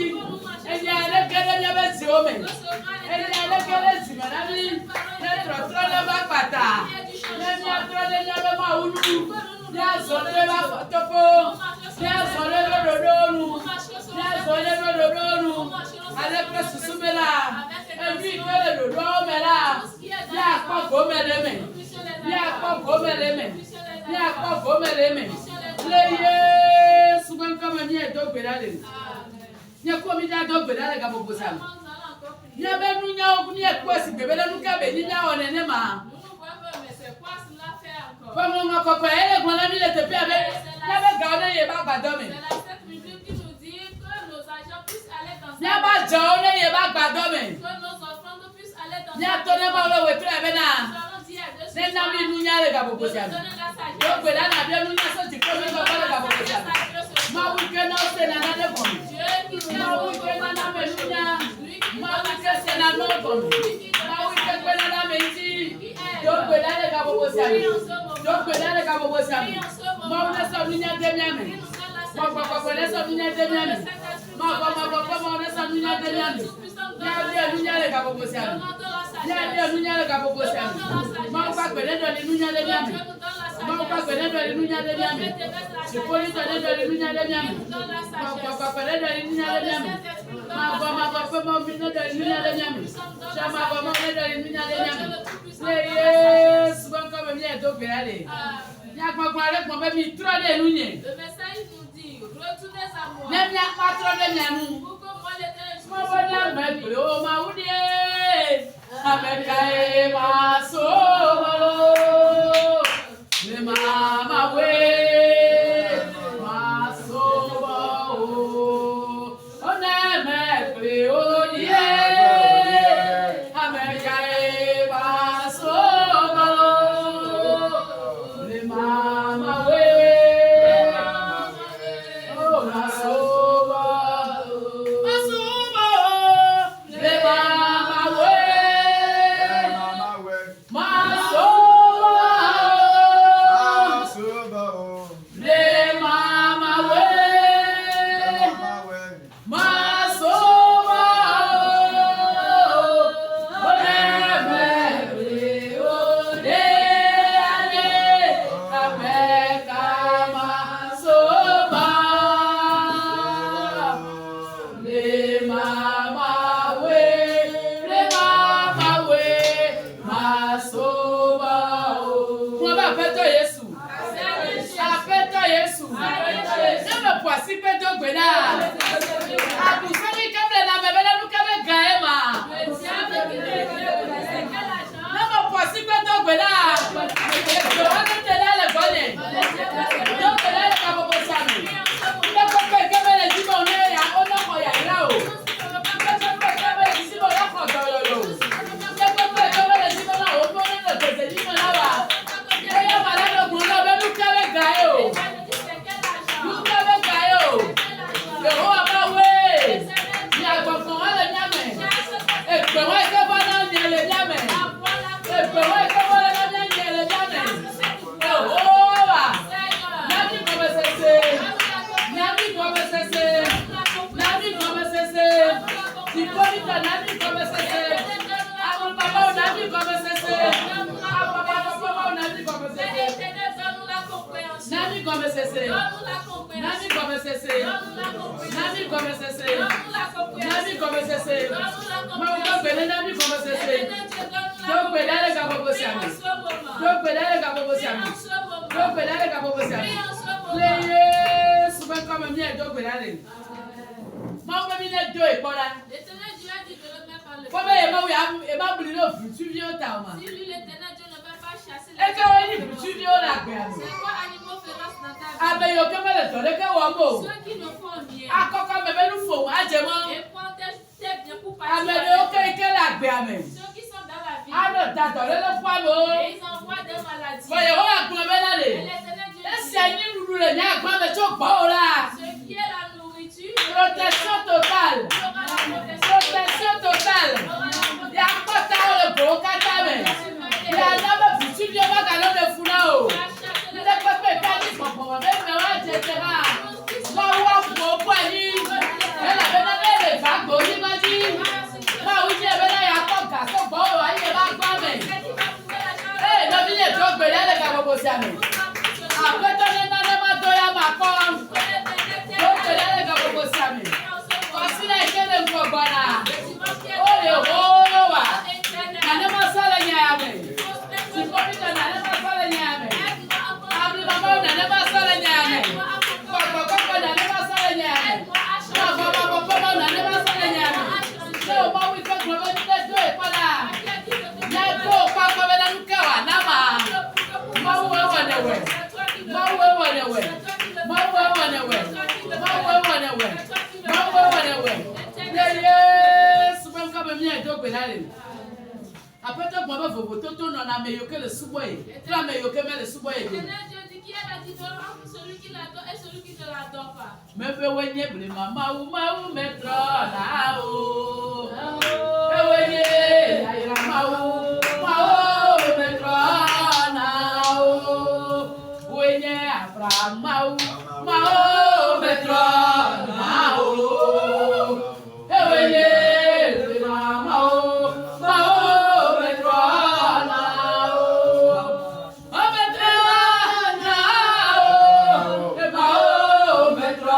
e nya le kele nya be si o me e nya le kele si me na ni ne tro le ba pata ne nya tro le nya be ma ulu nya so le ba topo nya so le do do nu avec le soumela et puis que le dodo mela ya pas gomeleme ya pas gomeleme ya pas gomeleme le Yesu ban kama ni do gbedale ni ko mi da do gbedale ga bobo sam ni be nu nya o ni e ko si gbebele nu ka be ni nya o nene ma comme on ko ko ele gbon la mi le te pe abe ya be ga o le ye ba gbado mi Nyaba jone ye ba gbado me. Nya to ne ba lo we tre be na. Ne na mi nu nya le ga bobo sia. Yo gbe la na bi nu nya so ti ko me go le ga bobo sia. Ma wi ke na se na na de ko. Ma wi ke na na me nu nya. Ma wi ke se na no ko. Ma wi ke pe na na me ti. Yo gbe la le ga bobo sia. Yo gbe la le ga bobo sia. Ma wi so nu nya de mi ame. Ma ko le so nu nya de mi ame. Ma on est sans lumière de l'âme. Il y a des lumières de Gabobossian. Il y a des lumières de Gabobossian. Ma pas connaître les lumières de l'âme. Ma pas connaître les lumières de l'âme. Je peux lui donner de lumière de l'âme. Ma pas connaître les lumières de l'âme. Ma pas m'emmener de lumière de l'âme. Je m'a pas m'emmener de lumière de l'âme. Les souvent comme bien donc aller. Il y a quoi avec mon bébé trop de lumière. Le message nous dit retournez à moi. Même la patronne de mianou. Mo bona me pro maudie. Amekae maso. Ne mama we. Maso o. Ona me pro die. Amekae maso. Ne mama we. Oh maso. Jehovah comme cessé. Donne-nous la compréhension. Nami comme cessé. Donne-nous la compréhension. Nami comme cessé. Donne-nous la compréhension. Nami comme cessé. Donne-nous la Maman compréhension. bele nami comme cessé. Donc, bele ale ka bobo siami. Donc bele ale ka bobo siami. Donc bele ale ka bobo siami. Leye souvent comme mi e donc bele ale. Maman mi ne do e pola. L'Éternel Dieu a dit de ne même pas le Ko be e ma wi e ma buli no fu tu vi o ta ma. Si lui, l'Éternel Dieu ne veut pas chasser E ka we ni tu vi o la gbe ami. c'est quoi animaux féroces dans ta vie? Abe yo ke mele to le ke wo mo. Ceux qui ne font rien. Akoko me be lu fo a je mo. Et prends tes biens pour Ame partir. de o ke ke la gbe ami. Ceux qui sont dans la vie. Ano ta to le po mo. Et ils envoient des maladies. Fo ye ho akun be na Et le. l'Éternel Dieu E dit, se ni lulu le ni agba me to gbo o la. ce qui est la nourriture, Protection totale. il y aura la protection. Protection totale. Il y aura la protection. Ya kota o le bo kata me. Ya na me futu bi o ba ka lo me funa o. Tu vas chasser les Le ko pe ka ni popo me me wa je je ra. Mo wa po po ni. E la be na le ba gbo ni ma ji. Ma u je be na ya ko ga so gbo o aye ba gba me. Eh, no bi le to gbe le ka bobo si ami. Apeto ni na le ma do ya ma ko. Do gbe le ka bobo si ami. Kọsílẹ̀ ìkéde nǹkan ó lè hó wà nàní má sọ́lẹ̀ ní àmì tìkọ́pítọ̀ nàní má sọ́lẹ̀ ní àmì àbílọ́mọ́ nàní má sọ́lẹ̀ ní àmì kọ̀kọ̀kọ̀kọ̀ nàní má sọ́lẹ̀ ní àmì kọ̀kọ̀kọ̀kọ̀ nàní má sọ́lẹ̀ ní àmì ṣé o mọ wípé gbọ́dọ̀ ní lẹ́jọ́ ìpadà lẹ́jọ́ pápá bẹ́ẹ̀ lẹ́nu kẹwàá náà mọ̀wé wọ̀nẹ̀wẹ̀ mọ̀wé wọ̀nẹ̀wẹ̀ mọ̀wé wọ̀nẹ̀wẹ̀ mọ̀wé wọ̀nẹ̀wẹ̀. Après tout, moi, je vais tout le monde meilleur le sous-boy. Tu vas meilleur que le sous-boy. L'Éternel Dieu dit qu'il y a la différence entre celui qui l'adore et celui qui ne l'adore pas. Me pe wenye ble mama u metro na o. E wenye ayra ma u metro na o. Wenye Abraham ma u metro na o. E wenye ble mama u metro na o. O metro na o. E ma o metro.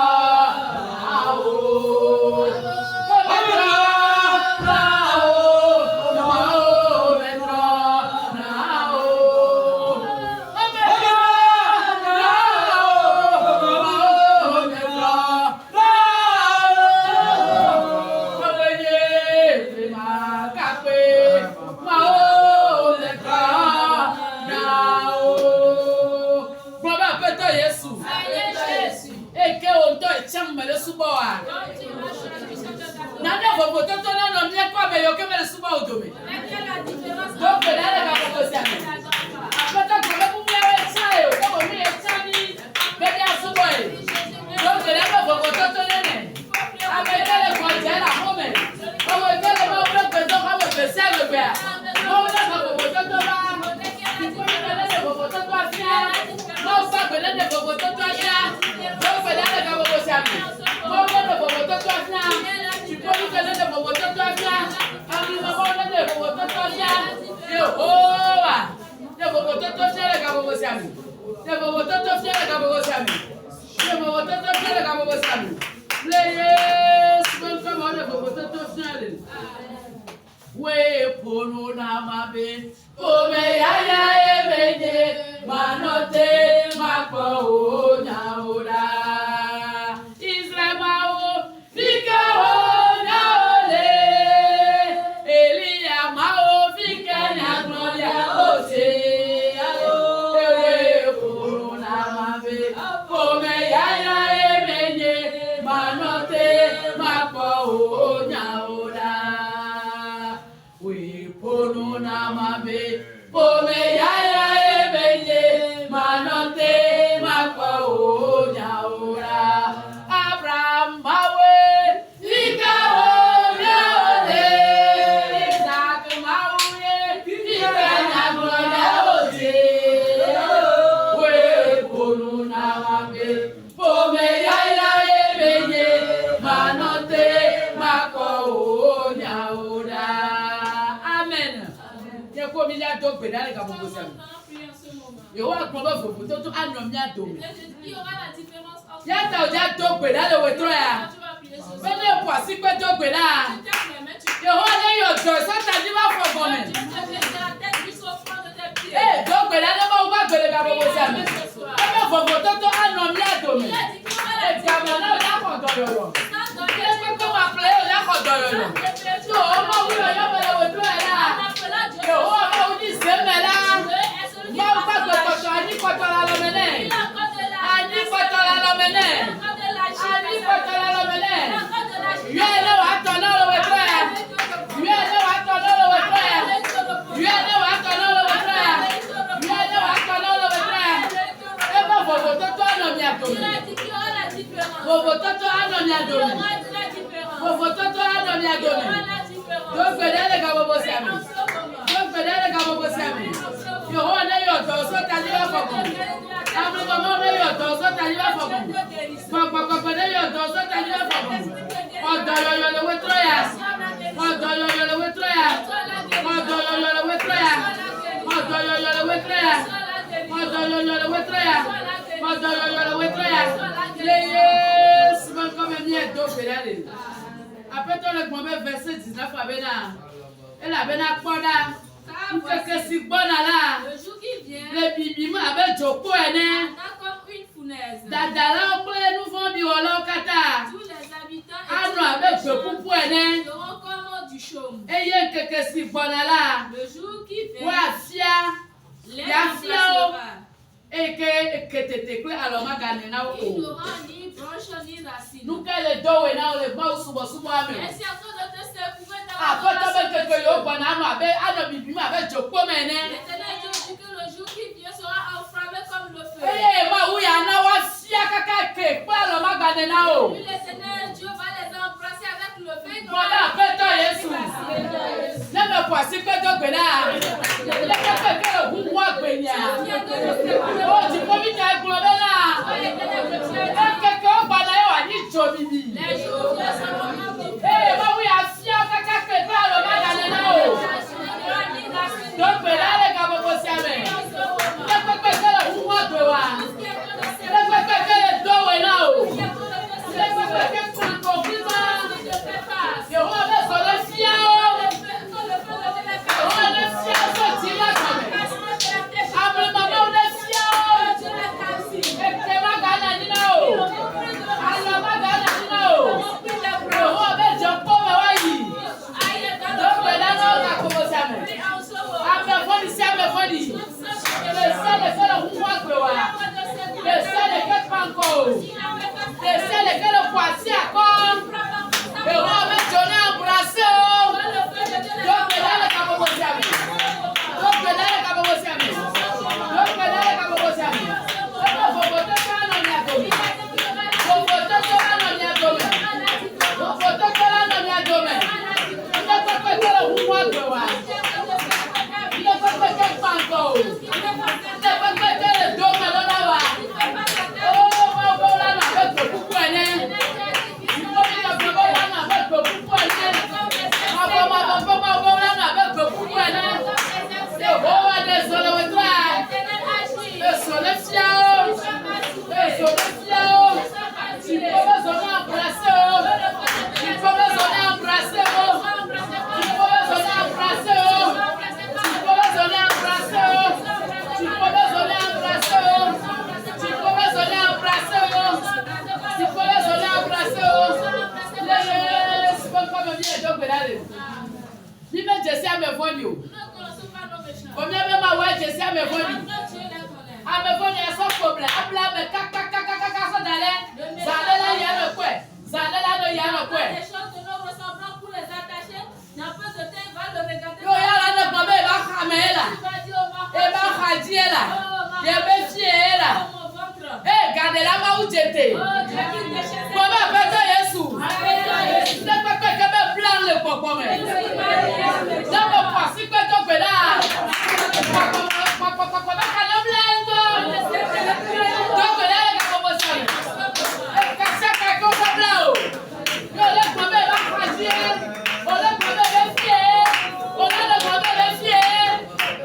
Il y aura la différence entre il y aura la différence entre il y a dans le wetro ya. Venez pour si que to gbe la. Yo ho le yo do so ta di ba fo bon me. Eh, do gbe la le mo gba gbe ga bobo sa mi. E be fo to to ano mi ado mi. E ti ama na o ya ko do yo. E pe ko ma play o ya ko do yo. So o mo wi yo be le wetro ya. Yo ho mo ni se me la. Mo gba gbe to ani ko to la lo me ne. Ani ko to la lo me ne. Ani ko to la lo me ne. Yo le wa to na lo wetro ya. Yo le wa to na lo wetro ya. Yo le wa to na lo wetro ya. Yo le wa to na lo wetro ya. E ba fo to to ano mi ado mi. Bobo to to ano mi ado mi. Bobo to to ano mi ado mi. Do gbedele ga bobo si ami. Do gbedele ga bobo si ami. Yo ho na yo to so ta ni ba fo ko. Ami mo mo na yo to so ta ni ba fo ko. Papa na yo to so ta ni ba fo ko. Odo yo le wetro ya. Odo yo le wetro ya. Odo yo le wetro ya. Odo yo le wetro ya. Odo yo le wetro ya. Odo yo le wetro ya. Yes, man comme mi e do gbedele. Après ton le gombe verset 19 abena. Elle a bena poda. Keke si bona la. Le jour qui vient, le bibi ma abe joko ene. comme une fournaise. Dadala okle nous vont bi wala kata. Tous les habitants Anu abe jokupu ene. seront comme du chaume. Eye keke si bona la. Le jour qui vient, Wa fia. l'air Ya fia o. remplacera. Eke ketetekle aloma gane na Il o. n'aura ni branche ni racine. Nuke le dowe na o le gba subo subo ame. Est-ce en train de te secouer dans Apoto be keke yo bona anu abe anu bibi ma abe joko mene. L'Éternel Dieu dit que le jour qui vient sera enflammé comme le feu. Eye ma wu ya na wa fia kaka ke pa aloma gane na o. Puis l'Éternel Dieu va les embrasser avec le feu. Voilà, apeto Yesu. Ne me poisi que de gbena. Le keke ke le hu wa gbenya. O ti ko mi ka globe na. E keke o bana yo ani jo bibi. Les jours seront comme du feu. Eh, ma wi afia kaka ke pa aloma gane na o. Do gbena le ka bobo si ame. Le keke ke le hu wa gbe wa. Le keke ke le do we na o. Le keke ke kwa ko kita. Yo ho be so le fia o. O le fia so ti la kame. Able mama o le fia o. E ke ma gana ni na o. Ala ma gana ni na o. Yo ho be jo po me wa yi. Do pe na no ka ko mo sa me. Ame foni si ame foni. Le sele ke le hu wa gbe wa. Le sele ke panko. Le sele ke le poisi akon. Yo ho be jo na embrasser o. Do pe na le ka bobo si ame. Do pe na le ka bobo si ame. Do pe na le ka bobo si ame. Bobo to ka no mi adomi. Bobo to ka no mi adomi. Bobo to ka no mi adomi. Ile ko ko ke le hu wa gbe wa. Ile ko ko ke panko. Ile ko ko ke le do me lo na wa. Oh, bo la na be ko pupu ene. Mo mi ka bo la na be ko pupu ene. Bo la na be ko pupu ene. Oh, désolé we try. Désolé fiao. Désolé fiao. Tu peux besoin embrasser. Tu peux besoin embrasser. Tu peux besoin embrasser. Tu peux besoin embrasser. Tu peux besoin embrasser. Tu peux besoin embrasser. Tu peux besoin embrasser. Les bon comme bien donc bedale. Ni me jesi ame voni o. O mi ame ma wa jesi ame voni. Ame voni e so problem. Abla me kaka so dale. Zale la ya no kwe. Zale la no ya no kwe. Yo ya la no gbe ba khamela. E ba khadiela. Ye be fiela. Eh, gade la ma ujete. Mama pete Yesu. Le pepe ke be plan le popo me. La mo pasi pe to gbe la. Papa ba ka lo blendo. To gbe la ka bobo so. Eh, ka se ka ko so blao. Yo le gbe ba khadie. O le gbe be fie. O le gbe be fie.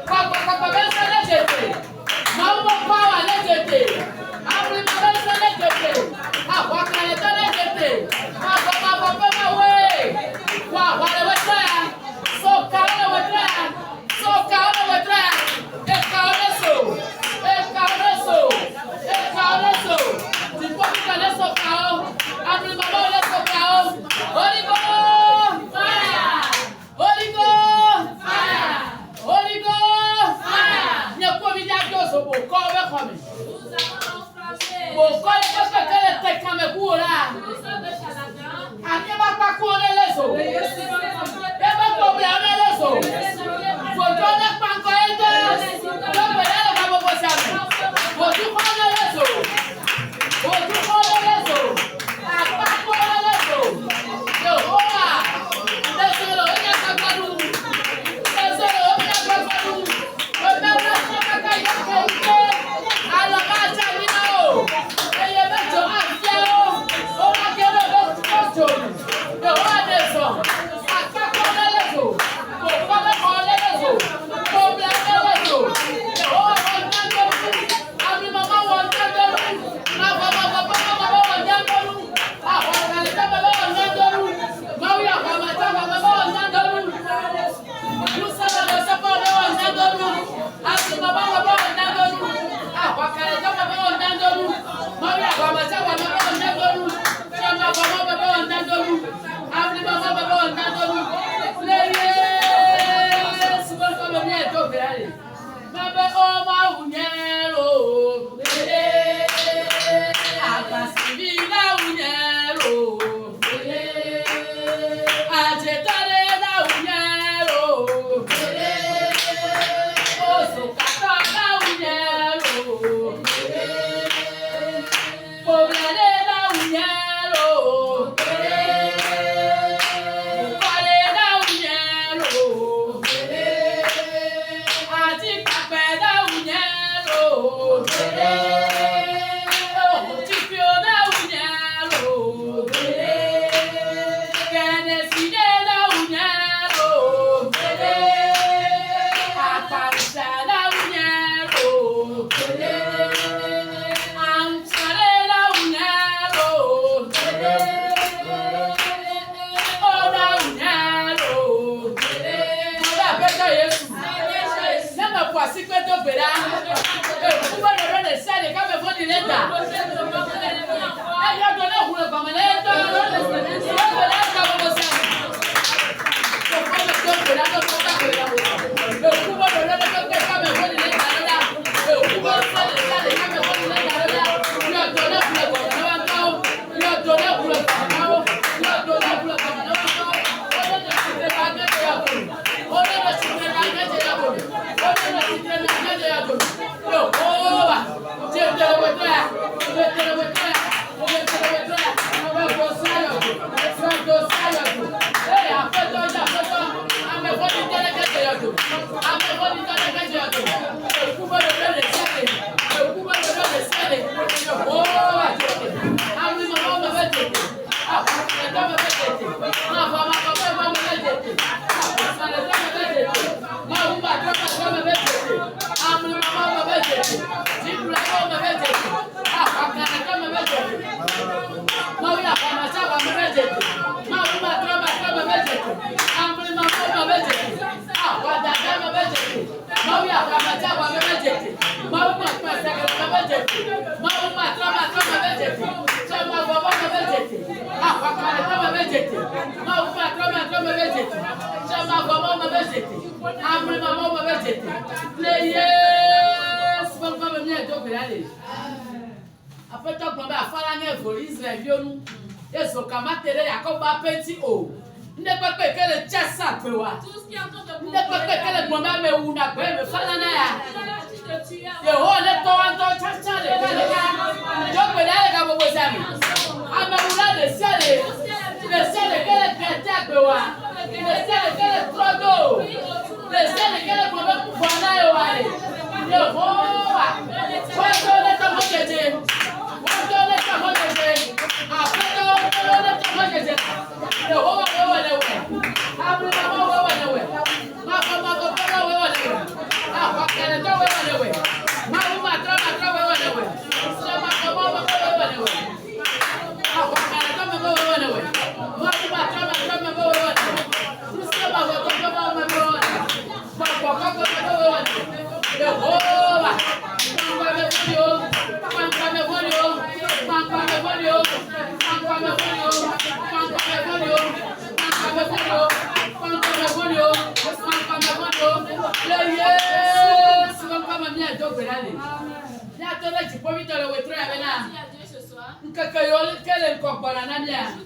Papa be se le jete. Mama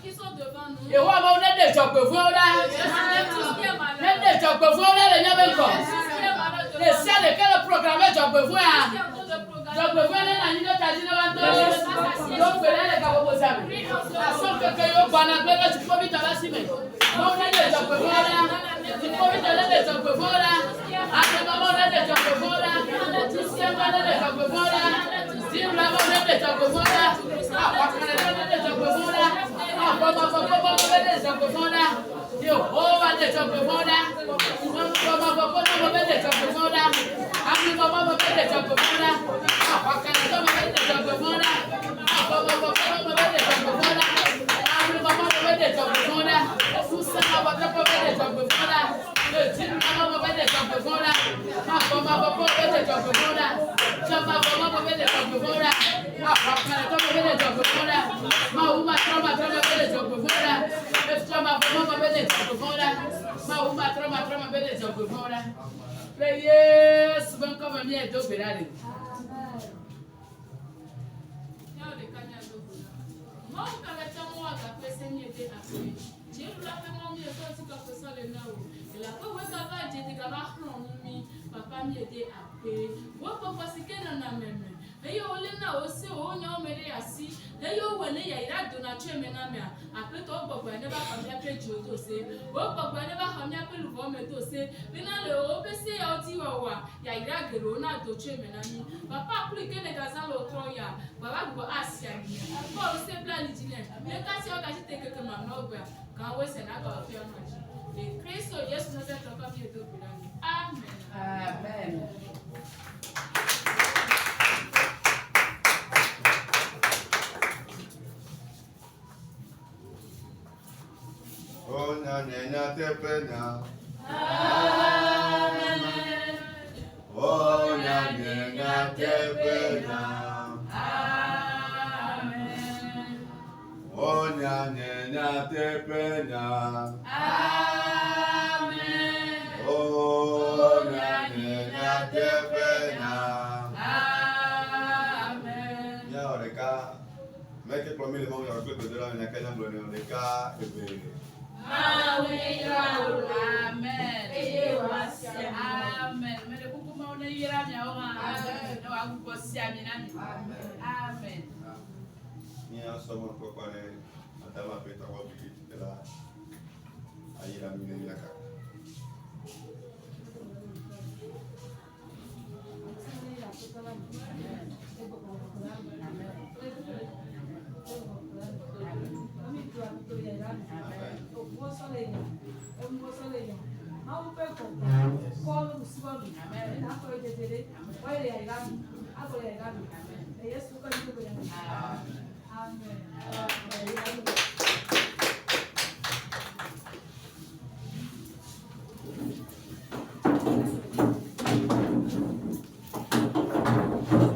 qui sont devant nous. Papa mi ede ape wo papa sike na meme eyo ole na ose o nya o mere asi eyo we ne ya ira do na cheme na me ape to gbogbo ne ba kamia pe ji o to se wo gbogbo ne ba kamia pe lu bo me to se bi na le o be se ya o ti wa ya ira gero na do cheme na ni papa kuri ke ne gaza lo tro ya baba go asia ni ko o se plan ni jine me ka si o ka si te keke ma no gba kan we se na ka o fi o ma ji e Kristo Yesu na se to ka mi edo bi na ni amen. Amen. Oh, na te pena. Amen. Oh, na te pena. Amen. Oh, na te pena. Amen. Oh, na te pena. Amen. Ya, oreka. Mais que promis le monde, il y a un peu de la Kenya, le cas est béni. Amen. Amen. Mene kukuma unayira nyaoma. Amen. Na wakukosia minani. Amen. Ni asoma kwa pale atama peta kwa biki tela ayira mine yaka. Amen.